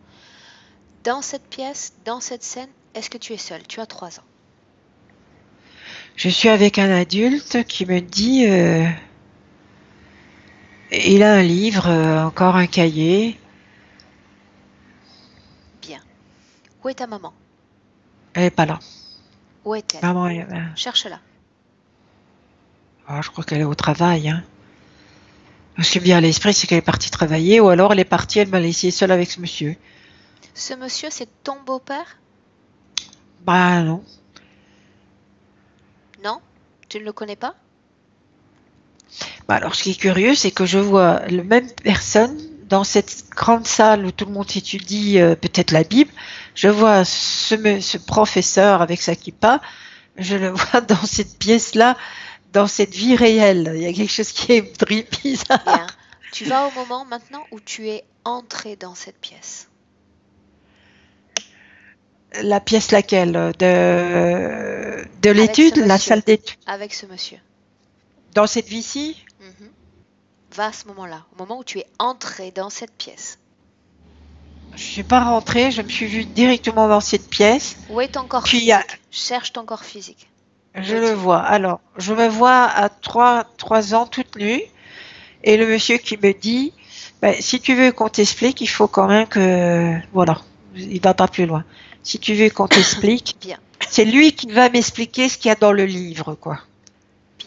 Dans cette pièce, dans cette scène, est-ce que tu es seul? Tu as 3 ans. Je suis avec un adulte qui me dit, il a un livre, encore un cahier. Bien. Où est ta maman? Elle est pas là. Où est-elle? Maman, Cherche-la. je crois qu'elle est au travail. Hein. Ce qui me vient à l'esprit, c'est qu'elle est partie travailler, ou alors elle est partie, elle m'a laissé seule avec ce monsieur. Ce monsieur, c'est ton beau-père? Bah non. Non? Tu ne le connais pas? Bah alors, ce qui est curieux, c'est que je vois la même personne dans cette grande salle où tout le monde étudie peut-être la Bible. Je vois ce professeur avec sa kippa. Je le vois dans cette pièce-là, dans cette vie réelle. Il y a quelque chose qui est très bizarre. Bien. Tu vas au moment maintenant où tu es entré dans cette pièce. La pièce laquelle de Avec ce l'étude, la monsieur. salle d'étude. Avec ce monsieur. Dans cette vie-ci, Mhm. Va à ce moment-là, au moment où tu es entré dans cette pièce. je suis pas rentrée, je me suis vue directement dans cette pièce. Où est ton corps Puis il y a, physique? Cherche ton corps physique. Où je le es-tu? vois. Alors, je me vois à 3 ans toute nue. Et le monsieur qui me dit, ben, si tu veux qu'on t'explique, il faut quand même que, voilà, il va pas plus loin. Si tu veux qu'on t'explique, Bien, c'est lui qui va m'expliquer ce qu'il y a dans le livre, quoi.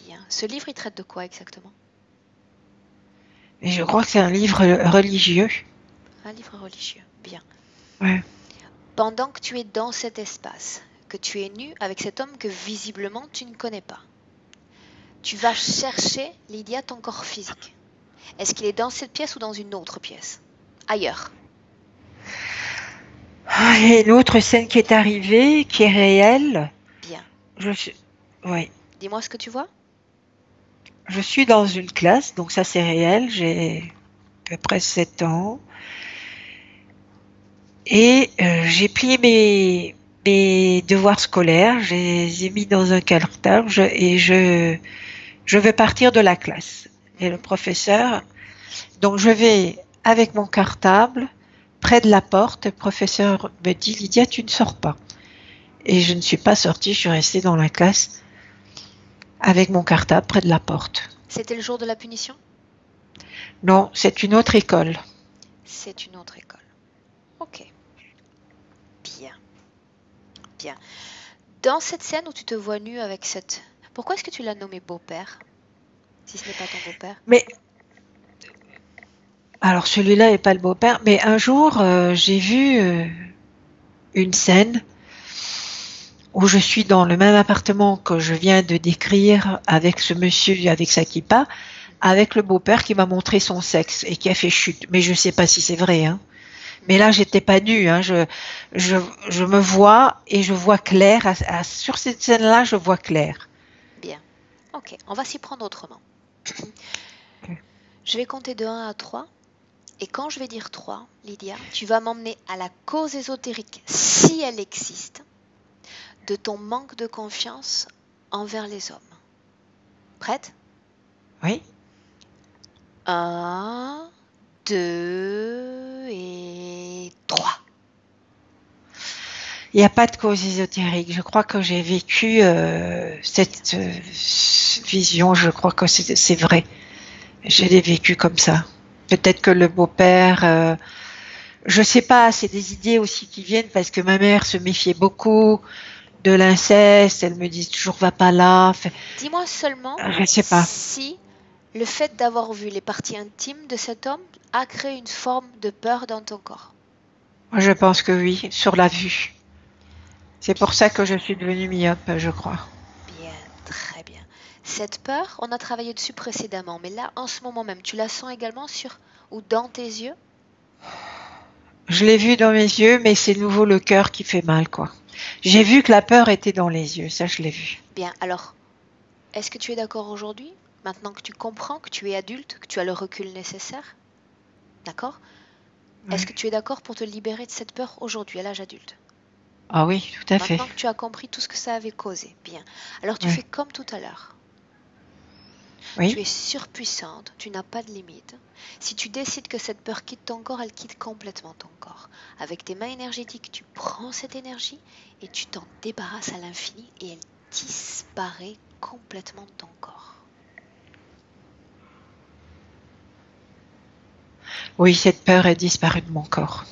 bien. Ce livre, il traite de quoi exactement? Et je crois que c'est un livre religieux. Un livre religieux. Bien. Ouais. Pendant que tu es dans cet espace, que tu es nu avec cet homme que visiblement tu ne connais pas, tu vas chercher, Lydia, ton corps physique. Est-ce qu'il est dans cette pièce ou dans une autre pièce? Ailleurs. Ah, il y a une autre scène qui est arrivée, qui est réelle. Bien. Je suis, ouais. Dis-moi ce que tu vois. Je suis dans une classe, donc ça c'est réel. J'ai à peu près 7 ans. Et j'ai plié mes devoirs scolaires, je les ai mis dans un cartable et je vais partir de la classe. Et le Mhm. professeur, donc je vais avec mon cartable près de la porte. Le professeur me dit, Lydia, tu ne sors pas. Et je ne suis pas sortie, je suis restée dans la classe avec mon cartable près de la porte. C'était le jour de la punition? Non, c'est une autre école. C'est une autre école. Ok. Bien. Bien. Dans cette scène où tu te vois nu avec cette... Pourquoi est-ce que tu l'as nommé beau-père, si ce n'est pas ton beau-père? Mais alors celui-là n'est pas le beau-père, mais un jour j'ai vu une scène où je suis dans le même appartement que je viens de décrire avec ce monsieur avec sa kippa, avec le beau-père qui m'a montré son sexe et qui a fait chute. Mais je ne sais pas si c'est vrai. Hein. Mais là, j'étais pas nue. Hein. Je, je me vois et je vois clair. Sur cette scène-là, je vois clair. Bien. Ok, on va s'y prendre autrement. Okay. Je vais compter de 1 à 3. Et quand je vais dire 3, Lydia, tu vas m'emmener à la cause ésotérique, si elle existe, de ton manque de confiance envers les hommes. Prête? Oui. 1, 2 et 3. Il n'y a pas de cause ésotérique. Je crois que j'ai vécu cette vision. Je crois que c'est vrai. Je l'ai vécu comme ça. Peut-être que le beau-père, je sais pas, c'est des idées aussi qui viennent parce que ma mère se méfiait beaucoup de l'inceste. Elle me dit toujours va pas là. Dis-moi seulement Je sais pas. si le fait d'avoir vu les parties intimes de cet homme a créé une forme de peur dans ton corps. Moi, je pense que oui, sur la vue. C'est pour ça que je suis devenue myope, je crois. Bien, très bien. Cette peur, on a travaillé dessus précédemment, mais là, en ce moment même, tu la sens également sur ou dans tes yeux? Je l'ai vu dans mes yeux, mais c'est nouveau le cœur qui fait mal, quoi. J'ai vu que la peur était dans les yeux, ça je l'ai vu. Bien, alors, est-ce que tu es d'accord aujourd'hui, maintenant que tu comprends que tu es adulte, que tu as le recul nécessaire? D'accord? Est-ce Ouais. que tu es d'accord pour te libérer de cette peur aujourd'hui, à l'âge adulte? Ah oui, tout à fait. Maintenant que tu as compris tout ce que ça avait causé. Bien. Alors tu fais Ouais. comme tout à l'heure. Tu Oui. es surpuissante, tu n'as pas de limite. Si tu décides que cette peur quitte ton corps, elle quitte complètement ton corps. Avec tes mains énergétiques, tu prends cette énergie et tu t'en débarrasses à l'infini et elle disparaît complètement de ton corps. Oui, cette peur est disparue de mon corps.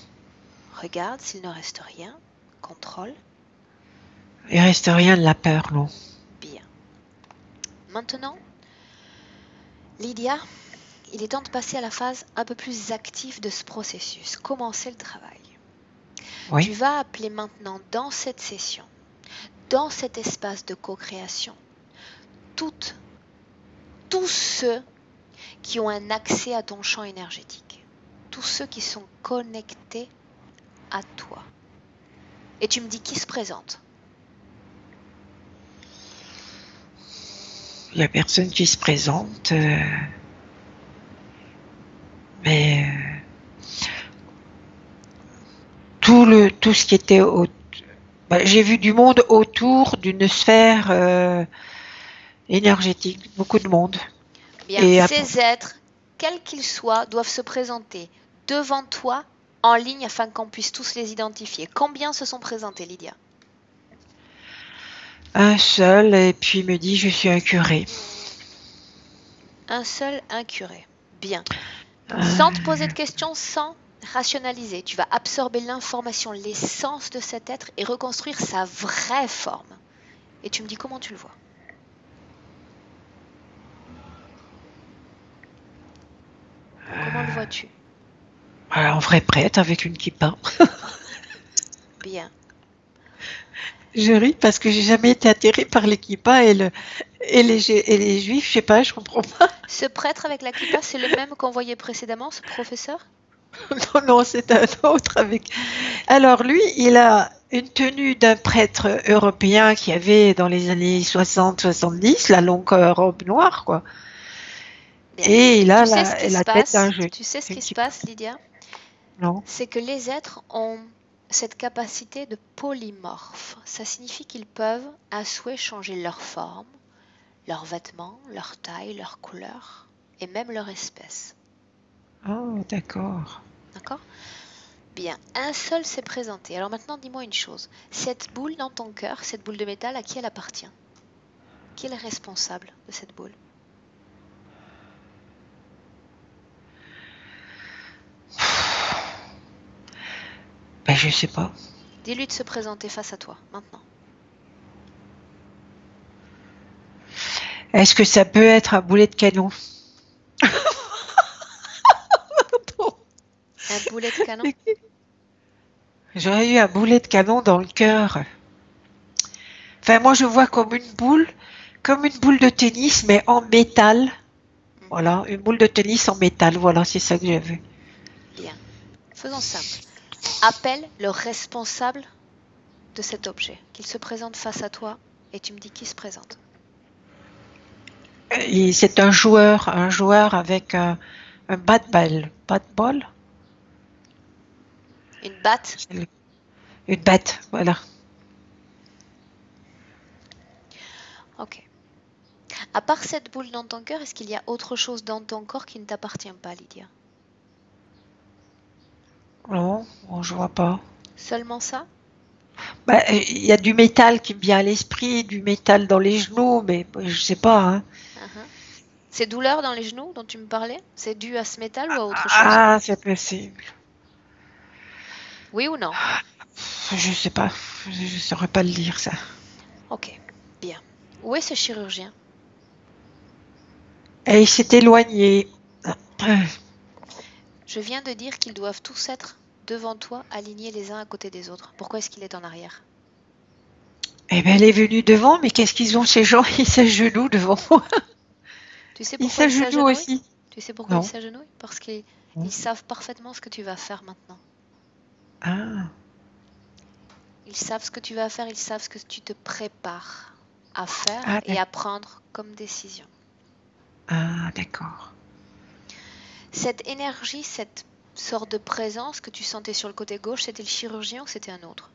Regarde s'il ne reste rien. Contrôle. Il reste rien de la peur, non. Bien. Maintenant, Lydia, il est temps de passer à la phase un peu plus active de ce processus. Commencer le travail. Oui. Tu vas appeler maintenant dans cette session, dans cet espace de co-création, tous ceux qui ont un accès à ton champ énergétique, tous ceux qui sont connectés à toi. Et tu me dis qui se présente. Il n'y a personne qui se présente, mais tout ce qui était j'ai vu du monde autour d'une sphère énergétique, beaucoup de monde. Bien, Et ces êtres, quels qu'ils soient, doivent se présenter devant toi en ligne afin qu'on puisse tous les identifier. Combien se sont présentés, Lydia? un seul, et puis il me dit je suis un curé. Un seul, un curé. Bien. Sans te poser de questions, sans rationaliser, tu vas absorber l'information, l'essence de cet être et reconstruire sa vraie forme. Et tu me dis comment tu le vois. Comment le vois-tu? Un vrai prêtre avec une kippa. Bien. Je ris parce que j'ai jamais été attirée par les kippas et les juifs, je sais pas, je comprends pas. Ce prêtre avec la kippa, c'est le même qu'on voyait précédemment, ce professeur? Non, c'est un autre avec. Alors lui, il a une tenue d'un prêtre européen qui avait dans les années 60-70 la longue robe noire, quoi. Bien. Et il a Tu sais ce qui se la tête d'un passe? jeune. Tu sais ce qui se passe, Lydia? Non. C'est que les êtres ont cette capacité de polymorphe. Ça signifie qu'ils peuvent à souhait changer leur forme, leurs vêtements, leur taille, leur couleur et même leur espèce. Oh, d'accord. D'accord? Bien, un seul s'est présenté. Alors maintenant, dis-moi une chose. Cette boule dans ton cœur, cette boule de métal, à qui elle appartient? Qui est le responsable de cette boule? Ben, je sais pas. Dis-lui de se présenter face à toi, maintenant. Est-ce que ça peut être un boulet de canon? Un boulet de canon? J'aurais eu un boulet de canon dans le cœur. Enfin, moi, je vois comme une boule de tennis, mais en métal. Voilà, une boule de tennis en métal. Voilà, c'est ça que j'ai vu. Bien. Faisons simple. Appelle le responsable de cet objet, qu'il se présente face à toi et tu me dis qui se présente. Et c'est un joueur avec un bat-ball. Une batte? Une batte, voilà. Ok. À part cette boule dans ton cœur, est-ce qu'il y a autre chose dans ton corps qui ne t'appartient pas, Lydia? Non, bon, je vois pas. Seulement ça? Il y a du métal qui me vient à l'esprit, du métal dans les genoux, mais je sais pas. Hein. Ces douleurs dans les genoux dont tu me parlais, c'est dû à ce métal ou à autre chose? Ah, c'est possible. Oui ou non? Je sais pas, je saurais pas le dire ça. Ok, bien. Où est ce chirurgien? Et il s'est éloigné. Je viens de dire qu'ils doivent tous être devant toi, alignés les uns à côté des autres. Pourquoi est-ce qu'il est en arrière? Eh ben, elle est venue devant, mais qu'est-ce qu'ils ont ces gens? Ils s'agenouillent devant moi. Tu sais Ils pourquoi ils s'agenouillent s'agenouillent? aussi. Tu sais pourquoi Non. ils s'agenouillent? Parce qu'ils savent parfaitement ce que tu vas faire maintenant. Ah. Ils savent ce que tu vas faire, ils savent ce que tu te prépares à faire et à prendre comme décision. Ah, d'accord. Cette énergie, cette sorte de présence que tu sentais sur le côté gauche, c'était le chirurgien ou c'était un autre?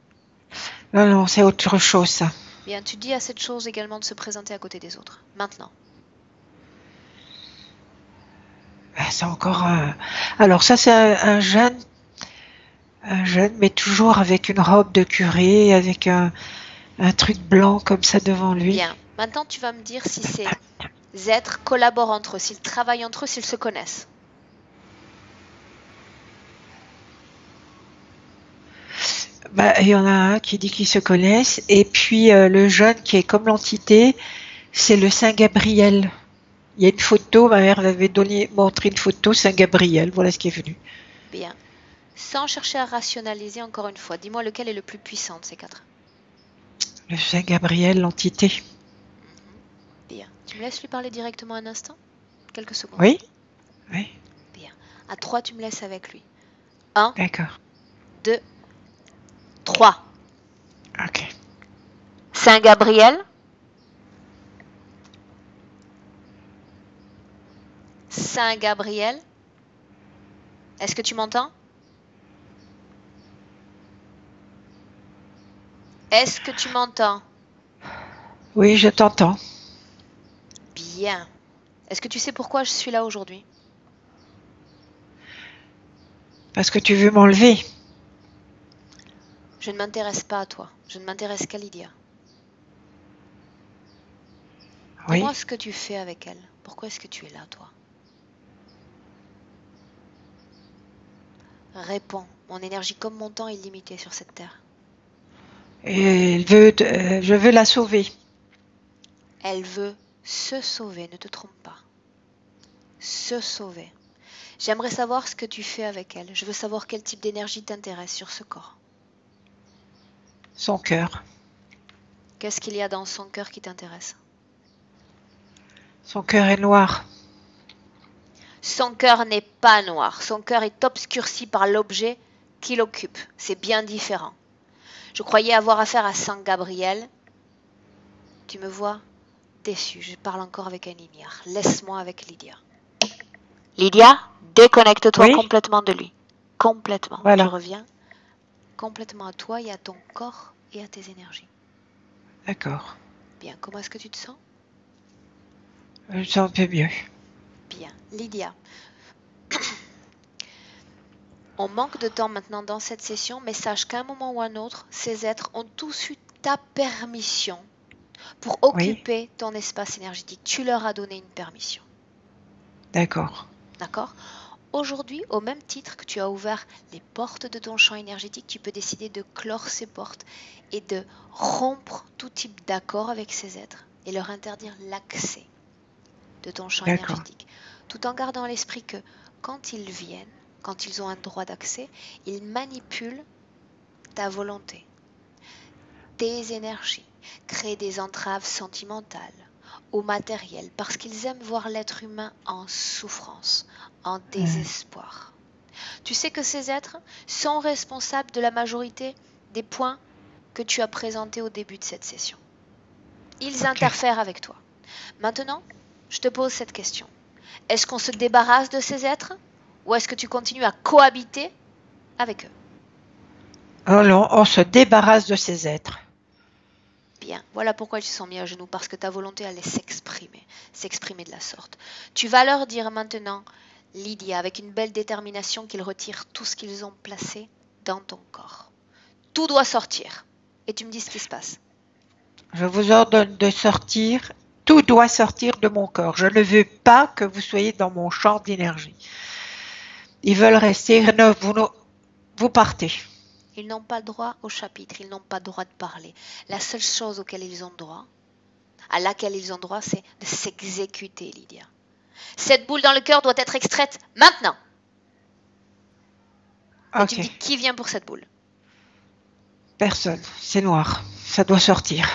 Non, c'est autre chose, ça. Bien, tu dis à cette chose également de se présenter à côté des autres. Maintenant. C'est encore un... Alors ça, c'est un jeune, mais toujours avec une robe de curé, avec un un truc blanc comme ça devant lui. Bien. Maintenant, tu vas me dire si ces êtres collaborent entre eux, s'ils travaillent entre eux, s'ils se connaissent. Bah, il y en a un qui dit qu'ils se connaissent, et puis le jeune qui est comme l'entité, c'est le Saint Gabriel. Il y a une photo, ma mère m'avait montré une photo, Saint Gabriel, voilà ce qui est venu. Bien. Sans chercher à rationaliser encore une fois, dis-moi lequel est le plus puissant de ces quatre. Le Saint Gabriel, l'entité. Bien. Tu me laisses lui parler directement un instant? Quelques secondes. Oui? Oui. Bien. À 3, tu me laisses avec lui. 1, D'accord. 2, 3. Ok. Saint Gabriel. Saint Gabriel. Est-ce que tu m'entends? Est-ce que tu m'entends? Oui, je t'entends. Bien. Est-ce que tu sais pourquoi je suis là aujourd'hui? Parce que tu veux m'enlever. Je ne m'intéresse pas à toi. Je ne m'intéresse qu'à Lydia. Oui. Dis-moi ce que tu fais avec elle. Pourquoi est-ce que tu es là, toi? Réponds. Mon énergie comme mon temps est limitée sur cette terre. Et je veux la sauver. Elle veut se sauver, ne te trompe pas. Se sauver. J'aimerais savoir ce que tu fais avec elle. Je veux savoir quel type d'énergie t'intéresse sur ce corps. Son cœur. Qu'est-ce qu'il y a dans son cœur qui t'intéresse? Son cœur est noir. Son cœur n'est pas noir. Son cœur est obscurci par l'objet qu'il occupe. C'est bien différent. Je croyais avoir affaire à Saint Gabriel. Tu me vois déçu. Je parle encore avec un ignare. Laisse-moi avec Lydia. Lydia, déconnecte-toi Oui. complètement de lui. Complètement. Voilà. Je reviens complètement à toi et à ton corps et à tes énergies. D'accord. Bien, comment est-ce que tu te sens? Je me sens un peu mieux. Bien. Lydia, on manque de temps maintenant dans cette session, mais sache qu'à un moment ou un autre, ces êtres ont tous eu ta permission pour occuper ton espace énergétique. Tu leur as donné une permission. D'accord. D'accord? Aujourd'hui, au même titre que tu as ouvert les portes de ton champ énergétique, tu peux décider de clore ces portes et de rompre tout type d'accord avec ces êtres et leur interdire l'accès de ton champ énergétique, tout en gardant à l'esprit que quand ils viennent, quand ils ont un droit d'accès, ils manipulent ta volonté, tes énergies, créent des entraves sentimentales ou matérielles parce qu'ils aiment voir l'être humain en souffrance, en désespoir. Tu sais que ces êtres sont responsables de la majorité des points que tu as présentés au début de cette session. Ils interfèrent avec toi. Maintenant, je te pose cette question. Est-ce qu'on se débarrasse de ces êtres ou est-ce que tu continues à cohabiter avec eux? Oh non, on se débarrasse de ces êtres. Bien, voilà pourquoi ils se sont mis à genoux, parce que ta volonté allait s'exprimer de la sorte. Tu vas leur dire maintenant, Lydia, avec une belle détermination, qu'ils retirent tout ce qu'ils ont placé dans ton corps. Tout doit sortir. Et tu me dis ce qui se passe. Je vous ordonne de sortir. Tout doit sortir de mon corps. Je ne veux pas que vous soyez dans mon champ d'énergie. Ils veulent rester. Vous partez. Ils n'ont pas le droit au chapitre, ils n'ont pas le droit de parler. La seule chose à laquelle ils ont droit, c'est de s'exécuter, Lydia. Cette boule dans le cœur doit être extraite maintenant. Et tu me dis qui vient pour cette boule? Personne. C'est noir. Ça doit sortir.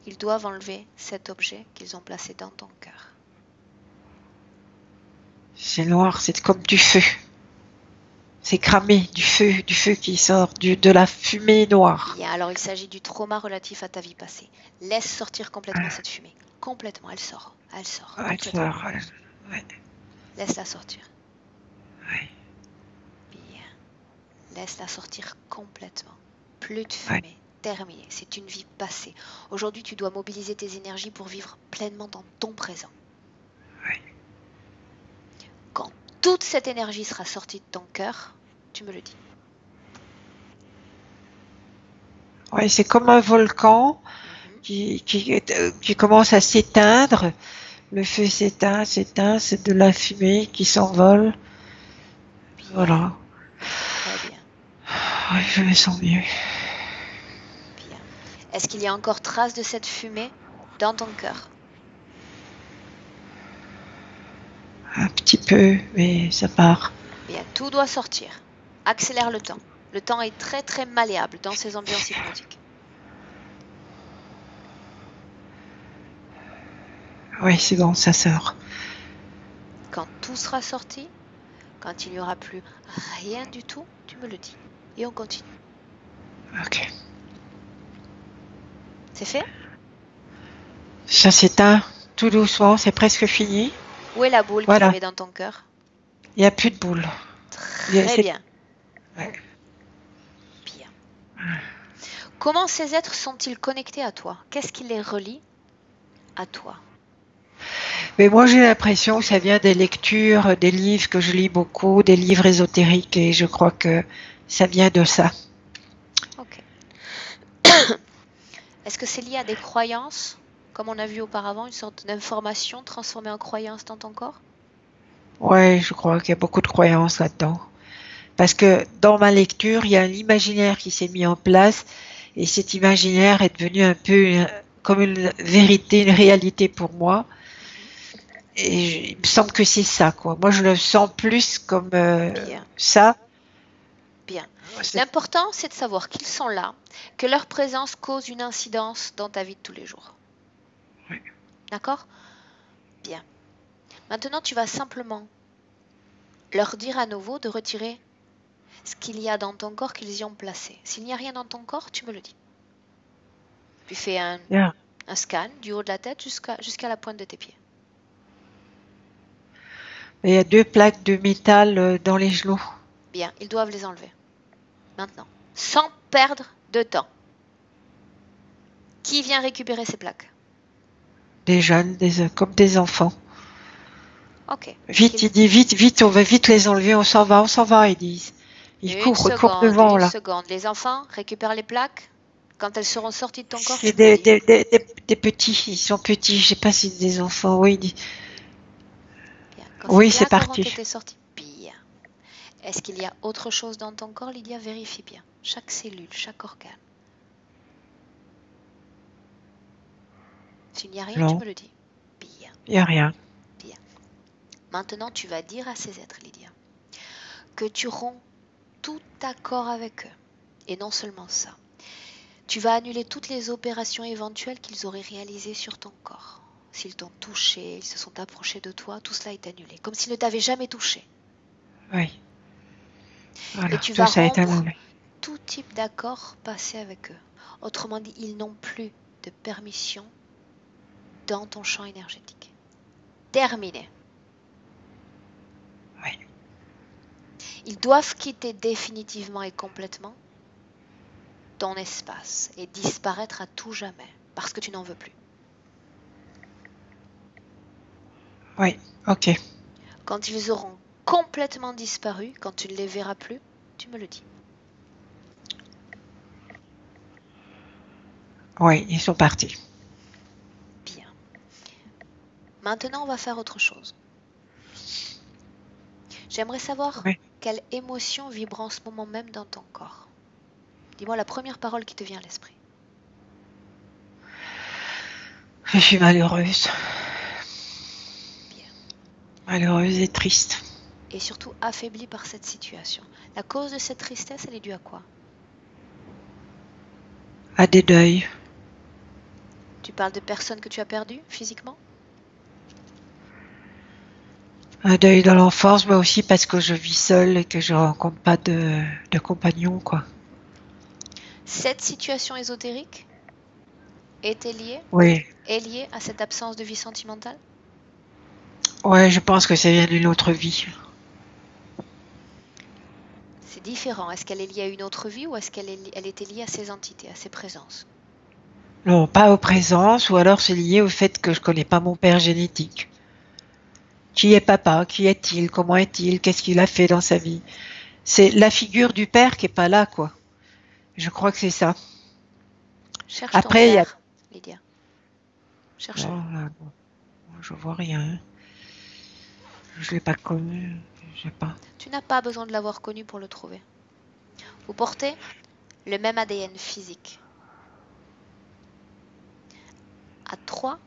Ils doivent enlever cet objet qu'ils ont placé dans ton cœur. C'est noir, c'est comme du feu. C'est cramé, du feu qui sort, de la fumée noire. Bien, alors il s'agit du trauma relatif à ta vie passée. Laisse sortir complètement cette fumée. Complètement, elle sort. Elle sort. Ouais. Laisse-la sortir. Ouais. Bien. Laisse-la sortir complètement. Plus de fumée. Ouais. Terminé. C'est une vie passée. Aujourd'hui, tu dois mobiliser tes énergies pour vivre pleinement dans ton présent. Ouais. Quand toute cette énergie sera sortie de ton cœur, tu me le dis. Ouais, c'est comme un volcan Mhm. qui commence à s'éteindre. Le feu s'éteint, c'est de la fumée qui s'envole. Bien, Voilà. très bien, Ouais, je me sens mieux. bien. Est-ce qu'il y a encore trace de cette fumée dans ton cœur? Un petit peu, mais ça part. Bien, tout doit sortir. Accélère le temps. Le temps est très très malléable dans ces ambiances hypnotiques. Oui, c'est bon, ça sort. Quand tout sera sorti, quand il n'y aura plus rien du tout, tu me le dis. Et on continue. Ok. C'est fait? Ça s'éteint tout doucement, c'est presque fini. Où est la boule qu'il y Voilà, avait dans ton cœur? il n'y a plus de boule. Très C'est- bien, ouais. bien. Comment ces êtres sont-ils connectés à toi? Qu'est-ce qui les relie à toi? Mais moi, j'ai l'impression que ça vient des lectures, des livres que je lis beaucoup, des livres ésotériques, et je crois que ça vient de ça. Ok. Est-ce que c'est lié à des croyances, comme on a vu auparavant, une sorte d'information transformée en croyance dans ton corps? Ouais, je crois qu'il y a beaucoup de croyances là-dedans. Parce que dans ma lecture, il y a un imaginaire qui s'est mis en place, et cet imaginaire est devenu un peu comme une vérité, une réalité pour moi. Mhm. Et il me semble que c'est ça, quoi. Moi, je le sens plus comme Bien, ça. bien. C'est- L'important, c'est de savoir qu'ils sont là, que leur présence cause une incidence dans ta vie de tous les jours. D'accord? Bien. Maintenant, tu vas simplement leur dire à nouveau de retirer ce qu'il y a dans ton corps qu'ils y ont placé. S'il n'y a rien dans ton corps, tu me le dis. Tu fais Bien. un scan du haut de la tête jusqu'à la pointe de tes pieds. Il y a 2 plaques de métal dans les genoux. Bien, ils doivent les enlever. Maintenant. Sans perdre de temps. Qui vient récupérer ces plaques? Des jeunes, comme des enfants. Ok. Vite, il dit vite, vite, on va vite les enlever, on s'en va, ils disent. Ils courent devant, Une là. seconde. Les enfants récupèrent les plaques. Quand elles seront sorties de ton corps, C'est tu me le dis. des petits, ils sont petits, je sais pas si c'est des enfants, oui. Bien. Quand ces Oui, c'est plaques auront parti. été sorties, bien. Est-ce qu'il y a autre chose dans ton corps, Lydia? Vérifie bien. Chaque cellule, chaque organe. S'il n'y a rien, tu Non, me le dis. Bien, il n'y a rien. bien. Maintenant, tu vas dire à ces êtres, Lydia, que tu romps tout accord avec eux. Et non seulement ça. Tu vas annuler toutes les opérations éventuelles qu'ils auraient réalisées sur ton corps. S'ils t'ont touché, ils se sont approchés de toi, tout cela est annulé, comme s'ils ne t'avaient jamais touché. Oui, Et voilà, tu tout vas ça est rompre annulé. tout type d'accord passé avec eux. Autrement dit, ils n'ont plus de permission dans ton champ énergétique. Terminé. Oui, Ils doivent quitter définitivement et complètement ton espace et disparaître à tout jamais parce que tu n'en veux plus. oui, ok. Quand ils auront complètement disparu, quand tu ne les verras plus, tu me le dis. Oui, ils sont partis. Bien. Maintenant, on va faire autre chose. J'aimerais savoir Oui. quelle émotion vibre en ce moment même dans ton corps. Dis-moi la première parole qui te vient à l'esprit. Je suis malheureuse. Bien. Malheureuse et triste. Et surtout affaiblie par cette situation. La cause de cette tristesse, elle est due à quoi? À des deuils. Tu parles de personnes que tu as perdues physiquement? Un deuil dans l'enfance, mais aussi parce que je vis seule et que je rencontre pas de compagnon, quoi. Cette situation ésotérique est Oui. liée à cette absence de vie sentimentale? Ouais, je pense que ça vient d'une autre vie. C'est différent. Est-ce qu'elle est liée à une autre vie ou est-ce elle était liée à ces entités, à ces présences? Non, pas aux présences, ou alors c'est lié au fait que je connais pas mon père génétique. Qui est papa? Qui est-il? Comment est-il? Qu'est-ce qu'il a fait dans sa vie? C'est la figure du père qui est pas là, quoi. Je crois que c'est ça. Cherche ton Après, il y a... père, Lydia. Oh, Cherche-le. là, bon, je vois rien. Je l'ai pas connu. Je sais pas. Tu n'as pas besoin de l'avoir connu pour le trouver. Vous portez le même ADN physique. À 3,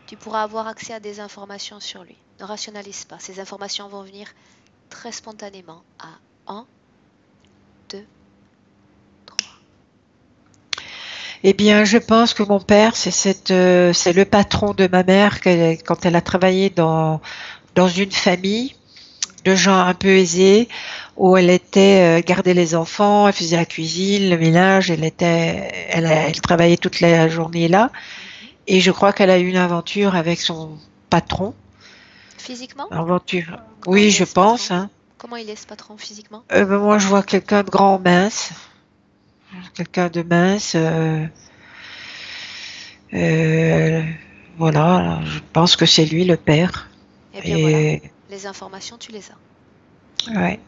tu pourras avoir accès à des informations sur lui. Ne rationalise pas. Ces informations vont venir très spontanément. À 1, 2, 3. Eh bien, je pense que mon père, c'est le patron de ma mère quand elle a travaillé dans une famille de gens un peu aisés où elle était gardait les enfants, elle faisait la cuisine, le ménage, elle travaillait toute la journée là. Mhm. Et je crois qu'elle a eu une aventure avec son patron. Physiquement, Aventure. comment Oui, il est je ce patron? pense. Hein. Comment il est ce patron physiquement? Ben, moi, je vois quelqu'un de grand mince, quelqu'un de mince. Euh, voilà, je pense que c'est lui le père. Eh bien voilà, Et les informations, tu les as. ouais. Mhm.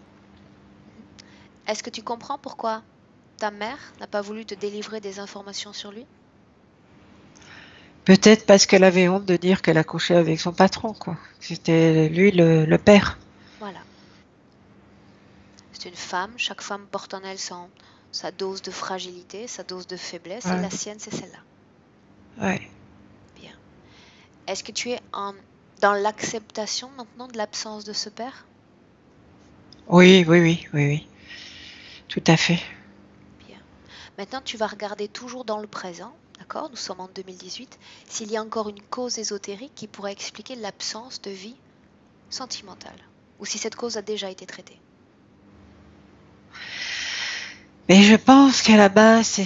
Est-ce que tu comprends pourquoi ta mère n'a pas voulu te délivrer des informations sur lui? Peut-être parce qu'elle avait honte de dire qu'elle a couché avec son patron, quoi. C'était lui le père. Voilà. C'est une femme, chaque femme porte en elle sa dose de fragilité, sa dose de faiblesse, et Ouais, la sienne, c'est celle-là. ouais. Bien. Est-ce que tu es dans l'acceptation maintenant de l'absence de ce père? Oui, oui, oui, oui, oui. Tout à fait. Bien. Maintenant, tu vas regarder toujours dans le présent, d'accord? Nous sommes en 2018, s'il y a encore une cause ésotérique qui pourrait expliquer l'absence de vie sentimentale, ou si cette cause a déjà été traitée. Mais je pense qu'à la base, c'est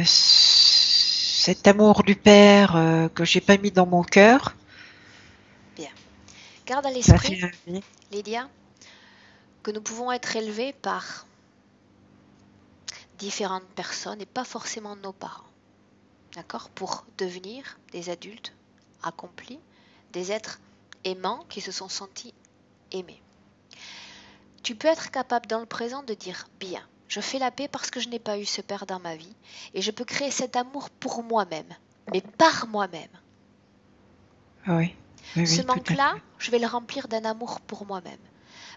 cet amour du père que j'ai pas mis dans mon cœur. Bien. Garde à Ça l'esprit, fait un vie. Lydia, que nous pouvons être élevés par différentes personnes et pas forcément nos parents, d'accord? Pour devenir des adultes accomplis, des êtres aimants qui se sont sentis aimés. Tu peux être capable dans le présent de dire bien, je fais la paix parce que je n'ai pas eu ce père dans ma vie et je peux créer cet amour pour moi-même, mais par moi-même. Ah oui, oui, Ce oui, tout à manque-là, fait. je vais le remplir d'un amour pour moi-même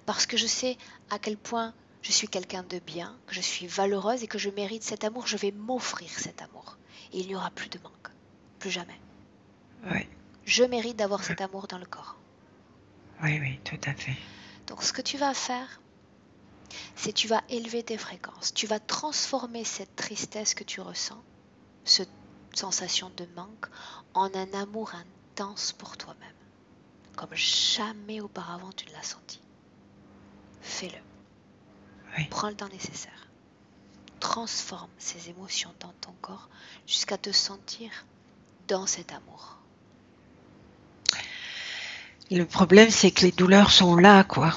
parce que je sais à quel point je suis quelqu'un de bien, que je suis valeureuse et que je mérite cet amour, je vais m'offrir cet amour. Et il n'y aura plus de manque, plus jamais. Oui, Je mérite d'avoir cet amour dans le corps. oui, oui, tout à fait. Donc ce que tu vas faire, c'est tu vas élever tes fréquences, tu vas transformer cette tristesse que tu ressens, cette sensation de manque, en un amour intense pour toi-même, comme jamais auparavant tu ne l'as senti. Fais-le, Oui. prends le temps nécessaire, transforme ces émotions dans ton corps jusqu'à te sentir dans cet amour. Le problème, c'est que les douleurs sont là, quoi.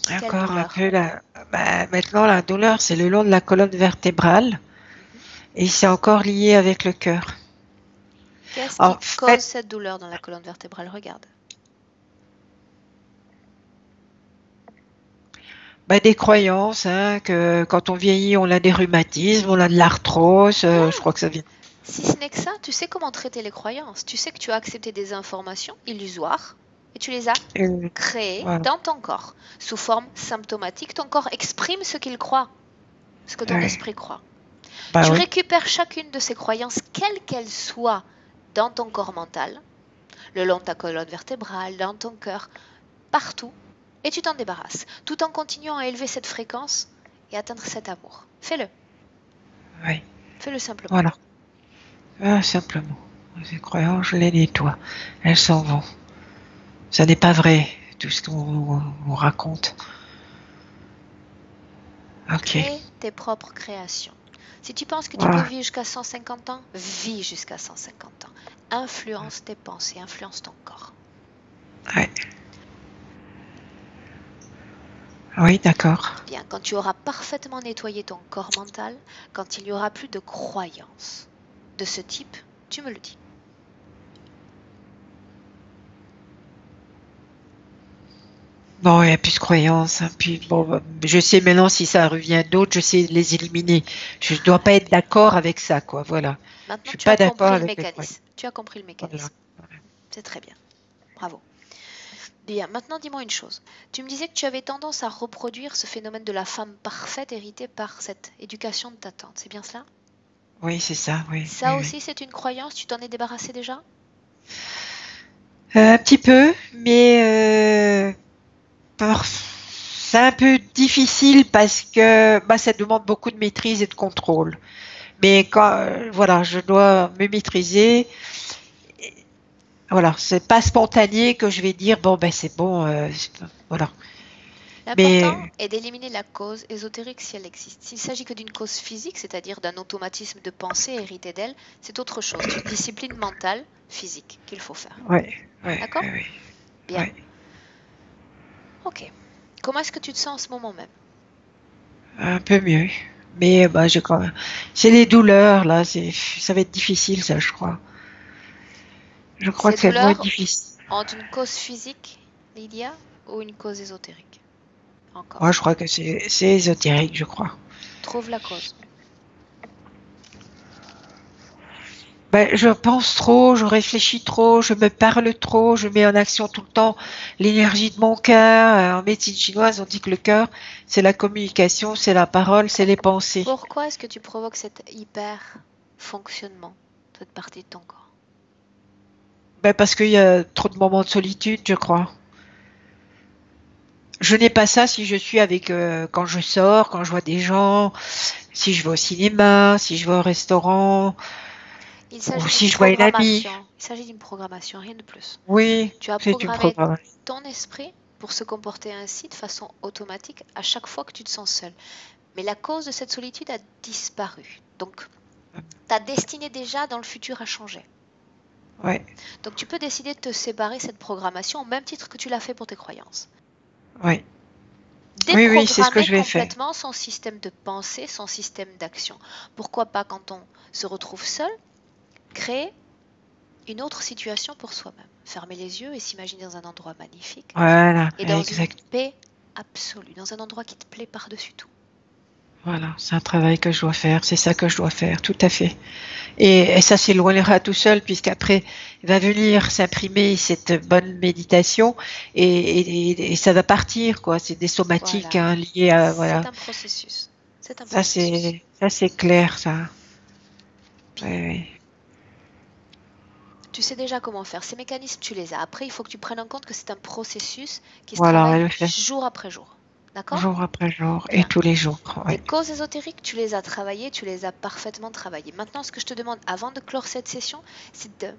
Quelle Encore un douleur. peu là. Bah, maintenant, la douleur, c'est le long de la colonne vertébrale Mhm. et c'est encore lié avec le cœur. Qu'est-ce En qui cause fait, cette douleur dans la colonne vertébrale? Regarde. bah, des croyances, hein, que quand on vieillit, on a des rhumatismes, on a de l'arthrose, je Ah, crois que ça vient. si ce n'est que ça, tu sais comment traiter les croyances. Tu sais que tu as accepté des informations illusoires et tu les as créées Voilà. dans ton corps sous forme symptomatique. Ton corps exprime ce qu'il croit, ce que ton Ouais. esprit croit. Bah Tu oui. récupères chacune de ces croyances, quelles qu'elles soient, dans ton corps mental, le long de ta colonne vertébrale, dans ton cœur, partout, et tu t'en débarrasses, tout en continuant à élever cette fréquence et atteindre cet amour. Fais-le, Ouais. fais-le simplement. Voilà. Ah, simplement. Ces croyances, je les nettoie. Elles s'en vont. Ça n'est pas vrai, tout ce qu'on raconte. Ok. Crée tes propres créations. Si tu penses que tu peux Voilà. vivre jusqu'à 150 ans, vis jusqu'à 150 ans. Influence tes pensées, influence ton corps. Ouais. Oui, d'accord. Bien, quand tu auras parfaitement nettoyé ton corps mental, quand il n'y aura plus de croyances de ce type, tu me le dis. Bon, il n'y a plus de croyances, hein. Puis bon, je sais maintenant si ça revient d'autres, je sais les éliminer. Je ne dois pas être d'accord avec ça, quoi. Voilà. Je Maintenant, suis tu as pas d'accord compris le avec les croyances. mécanisme. Tu as compris le Voilà. mécanisme. C'est très bien. Bravo. Bien, maintenant dis-moi une chose. Tu me disais que tu avais tendance à reproduire ce phénomène de la femme parfaite hérité par cette éducation de ta tante. C'est bien cela? Oui, c'est ça, oui, Ça oui, oui. aussi, c'est une croyance. Tu t'en es débarrassé déjà? Un petit peu, mais c'est un peu difficile parce que bah, ça demande beaucoup de maîtrise et de contrôle. Mais quand, voilà, je dois me maîtriser. Voilà, c'est pas spontané que je vais dire bon ben c'est bon, voilà. L'important Mais est d'éliminer la cause ésotérique si elle existe. S'il s'agit que d'une cause physique, c'est-à-dire d'un automatisme de pensée hérité d'elle, c'est autre chose. C'est une discipline mentale, physique, qu'il faut faire. ouais, ouais, D'accord? ouais, ouais, Bien. ouais. Ok. Comment est-ce que tu te sens en ce moment même? Un peu mieux. Mais bah je crois, c'est les douleurs là, ça va être difficile ça, je crois. Je crois Ces que ça doit être douleurs difficile. ont une cause physique, Lydia, ou une cause ésotérique? Moi, Encore. je crois que c'est ésotérique, je crois. Trouve la cause. Ben, je pense trop, je réfléchis trop, je me parle trop, je mets en action tout le temps l'énergie de mon cœur. En médecine chinoise, on dit que le cœur, c'est la communication, c'est la parole, c'est les pensées. Pourquoi est-ce que tu provoques cet hyper fonctionnement, cette partie de ton corps? Ben, parce qu'il y a trop de moments de solitude, je crois. Je n'ai pas ça si je suis avec, quand je sors, quand je vois des gens, si je vais au cinéma, si je vais au restaurant, Il ou s'agit d'une si je vois une amie. programmation. Il s'agit d'une programmation, rien de plus. Oui, Tu as c'est une programmé programme. ton esprit pour se comporter ainsi de façon automatique à chaque fois que tu te sens seul. Mais la cause de cette solitude a disparu. Donc, ta destinée déjà dans le futur a changé. Ouais, Donc, tu peux décider de te séparer de cette programmation au même titre que tu l'as fait pour tes croyances. ouais. Oui, oui, c'est ce que Déprogrammer je vais faire. complètement son système de pensée, son système d'action. Pourquoi pas, quand on se retrouve seul, créer une autre situation pour soi-même. Fermer les yeux et s'imaginer dans un endroit magnifique Voilà, et dans une exact. paix absolue, dans un endroit qui te plaît par-dessus tout. Voilà, c'est un travail que je dois faire, c'est ça que je dois faire, tout à fait. Et ça s'éloignera tout seul, puisqu'après va venir s'imprimer cette bonne méditation et ça va partir, quoi. C'est des somatiques Voilà. hein, liées à, C'est voilà. un processus. C'est un Ça processus. c'est clair, ça. Bien. Ouais, ouais. Tu sais déjà comment faire. Ces mécanismes, tu les as. Après, il faut que tu prennes en compte que c'est un processus qui se Voilà, on va travaille le faire jour après jour. D'accord? jour après jour et Bien. tous les jours. Les Ouais. causes ésotériques, tu les as travaillées, tu les as parfaitement travaillées. Maintenant, ce que je te demande avant de clore cette session, c'est de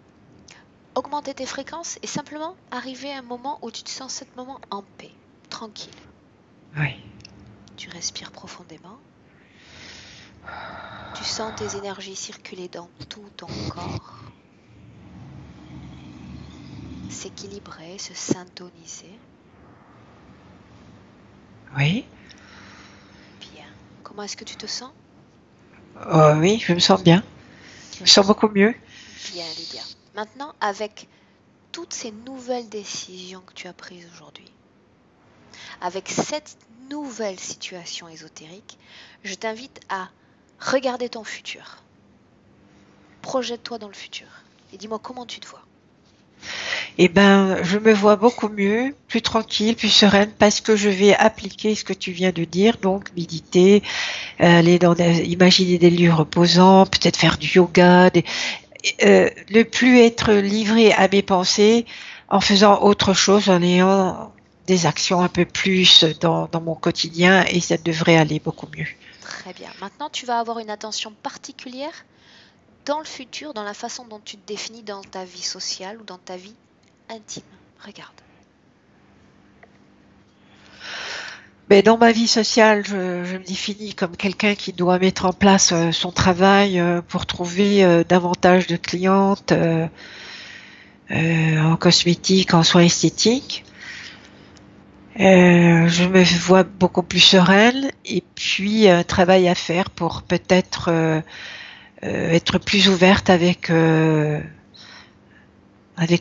augmenter tes fréquences et simplement arriver à un moment où tu te sens cet moment en paix, tranquille. Ouais. Tu respires profondément. Tu sens tes énergies circuler dans tout ton corps, s'équilibrer, se syntoniser. Oui. Bien. Comment est-ce que tu te sens? Oui, je me sens bien. Je me sens beaucoup mieux. Bien, Lydia. Maintenant, avec toutes ces nouvelles décisions que tu as prises aujourd'hui, avec cette nouvelle situation ésotérique, je t'invite à regarder ton futur. Projette-toi dans le futur et dis-moi comment tu te vois. Eh ben, je me vois beaucoup mieux, plus tranquille, plus sereine, parce que je vais appliquer ce que tu viens de dire, donc méditer, imaginer des lieux reposants, peut-être faire du yoga, ne plus être livré à mes pensées en faisant autre chose, en ayant des actions un peu plus dans mon quotidien, et ça devrait aller beaucoup mieux. Très bien. Maintenant, tu vas avoir une attention particulière dans le futur, dans la façon dont tu te définis dans ta vie sociale ou dans ta vie intime. Regarde. Mais dans ma vie sociale, je me définis comme quelqu'un qui doit mettre en place son travail pour trouver davantage de clientes en cosmétique, en soins esthétiques. Je me vois beaucoup plus sereine et puis un travail à faire pour peut-être être plus ouverte avec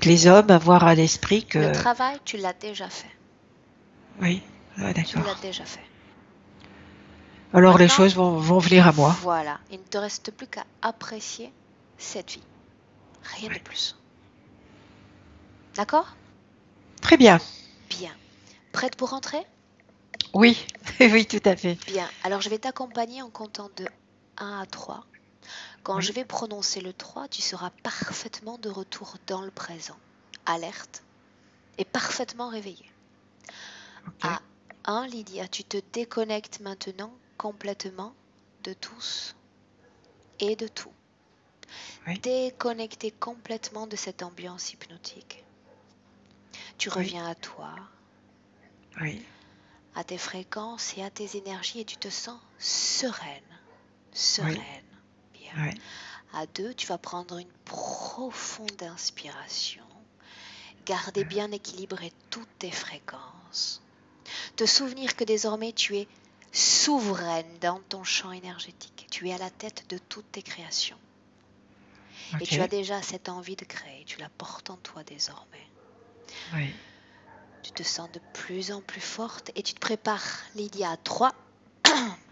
les hommes, avoir à l'esprit Le que travail, tu l'as déjà fait. Oui. Ah, Tu l'as d'accord. déjà fait. Alors les Maintenant, choses vont venir à moi. voilà, il ne te reste plus qu'à apprécier cette vie. Rien de Ouais. plus. D'accord? Très bien. Bien. Prête pour rentrer? Oui, oui, tout à fait. Bien. Alors je vais t'accompagner en comptant de 1 à 3. Quand je Oui. vais prononcer le 3, tu seras parfaitement de retour dans le présent, alerte et parfaitement réveillé. Ok. À 1, Lydia, tu te déconnectes maintenant complètement de tous et de tout. Oui. Déconnecté complètement de cette ambiance hypnotique. Tu Oui. reviens à toi, Oui. à tes fréquences et à tes énergies et tu te sens sereine. Oui. Sereine. Bien. Oui. À 2, tu vas prendre une profonde inspiration. Garder bien équilibré toutes tes fréquences. Te souvenir que désormais tu es souveraine dans ton champ énergétique. Tu es à la tête de toutes tes créations. Et tu as Ok. déjà cette envie de créer. Tu la portes en toi désormais. Oui. Tu te sens de plus en plus forte et tu te prépares, Lydia, à 3,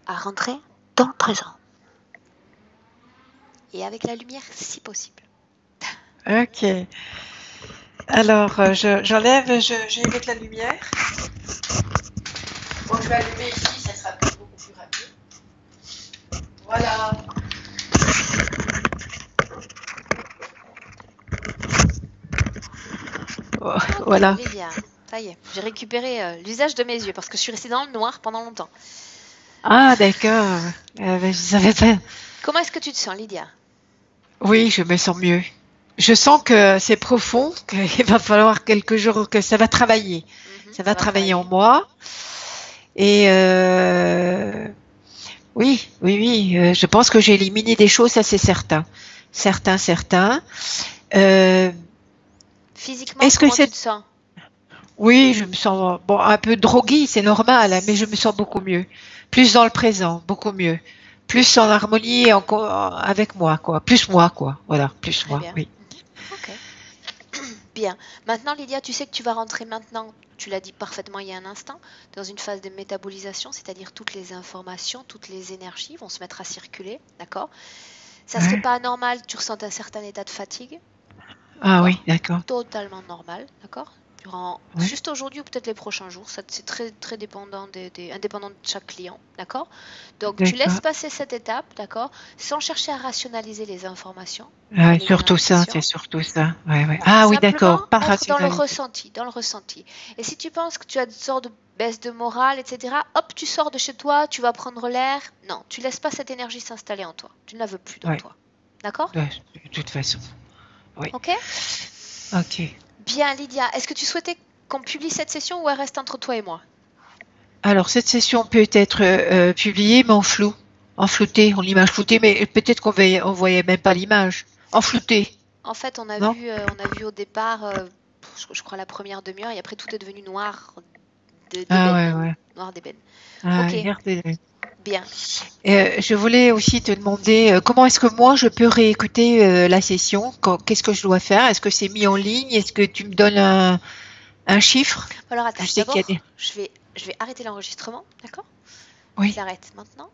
à rentrer dans le présent. Et avec la lumière si possible. Ok. Alors, j'enlève, je vais mettre la lumière. Bon, je vais allumer ici, ça sera beaucoup plus rapide. Voilà. Ok, Voilà. Lydia, ça y est, j'ai récupéré l'usage de mes yeux parce que je suis restée dans le noir pendant longtemps. Ah, d'accord. Je savais pas. Comment est-ce que tu te sens, Lydia? Oui, je me sens mieux. Je sens que c'est profond, qu'il va falloir quelques jours, que ça va travailler. Ça Ça va va travailler en travailler. moi. Et oui, oui, oui. Je pense que j'ai éliminé des choses, ça c'est certain. Certain, certain. Euh, Physiquement, est-ce que comment tu c'est... te sens? Oui, je me sens bon, un peu droguée, c'est normal, hein, mais je me sens beaucoup mieux. Plus dans le présent, beaucoup mieux. Plus en harmonie avec moi, quoi. Plus moi, quoi. Voilà, plus Très moi, bien. oui. Ok. Bien. Maintenant, Lydia, tu sais que tu vas rentrer maintenant, tu l'as dit parfaitement il y a un instant, dans une phase de métabolisation, c'est-à-dire toutes les informations, toutes les énergies vont se mettre à circuler, d'accord? Ça serait Ouais. pas anormal, tu ressens un certain état de fatigue, Ah oui, d'accord? d'accord. Totalement normal, d'accord? Durant Ouais. juste aujourd'hui ou peut-être les prochains jours, ça c'est très très dépendant indépendant de chaque client, d'accord? Donc tu laisses D'accord. passer cette étape, d'accord? Sans chercher à rationaliser les informations et Ouais, les surtout ça, c'est informations. surtout ça. Ouais, ouais. Ah oui, Simplement d'accord. Pas être dans le rationalisé. ressenti, dans le ressenti. Et si tu penses que tu as une sorte de baisse de morale, etc., hop, tu sors de chez toi, tu vas prendre l'air. Non, tu laisses pas cette énergie s'installer en toi. Tu ne la veux plus dans Ouais. toi. D'accord? Ouais, de toute façon. Oui. Ok? Ok. Bien, Lydia, est-ce que tu souhaitais qu'on publie cette session ou elle reste entre toi et moi? Alors, cette session peut être publiée, mais en flou. En flouté, en image floutée, mais peut-être on voyait même pas l'image. En flouté, En fait, non? on a vu au départ, je crois, la première demi-heure, et après tout est devenu noir Ah ouais, d'ébène. ouais. Noir d'ébène. Ah, Ok, regardez. bien. Je voulais aussi te demander comment est-ce que moi je peux réécouter la session? Qu'est-ce que je dois faire? Est-ce que c'est mis en ligne? Est-ce que tu me donnes un chiffre? Alors Je attends, sais qu'il y a d'abord, des... je vais arrêter l'enregistrement, d'accord? Oui, J'arrête maintenant.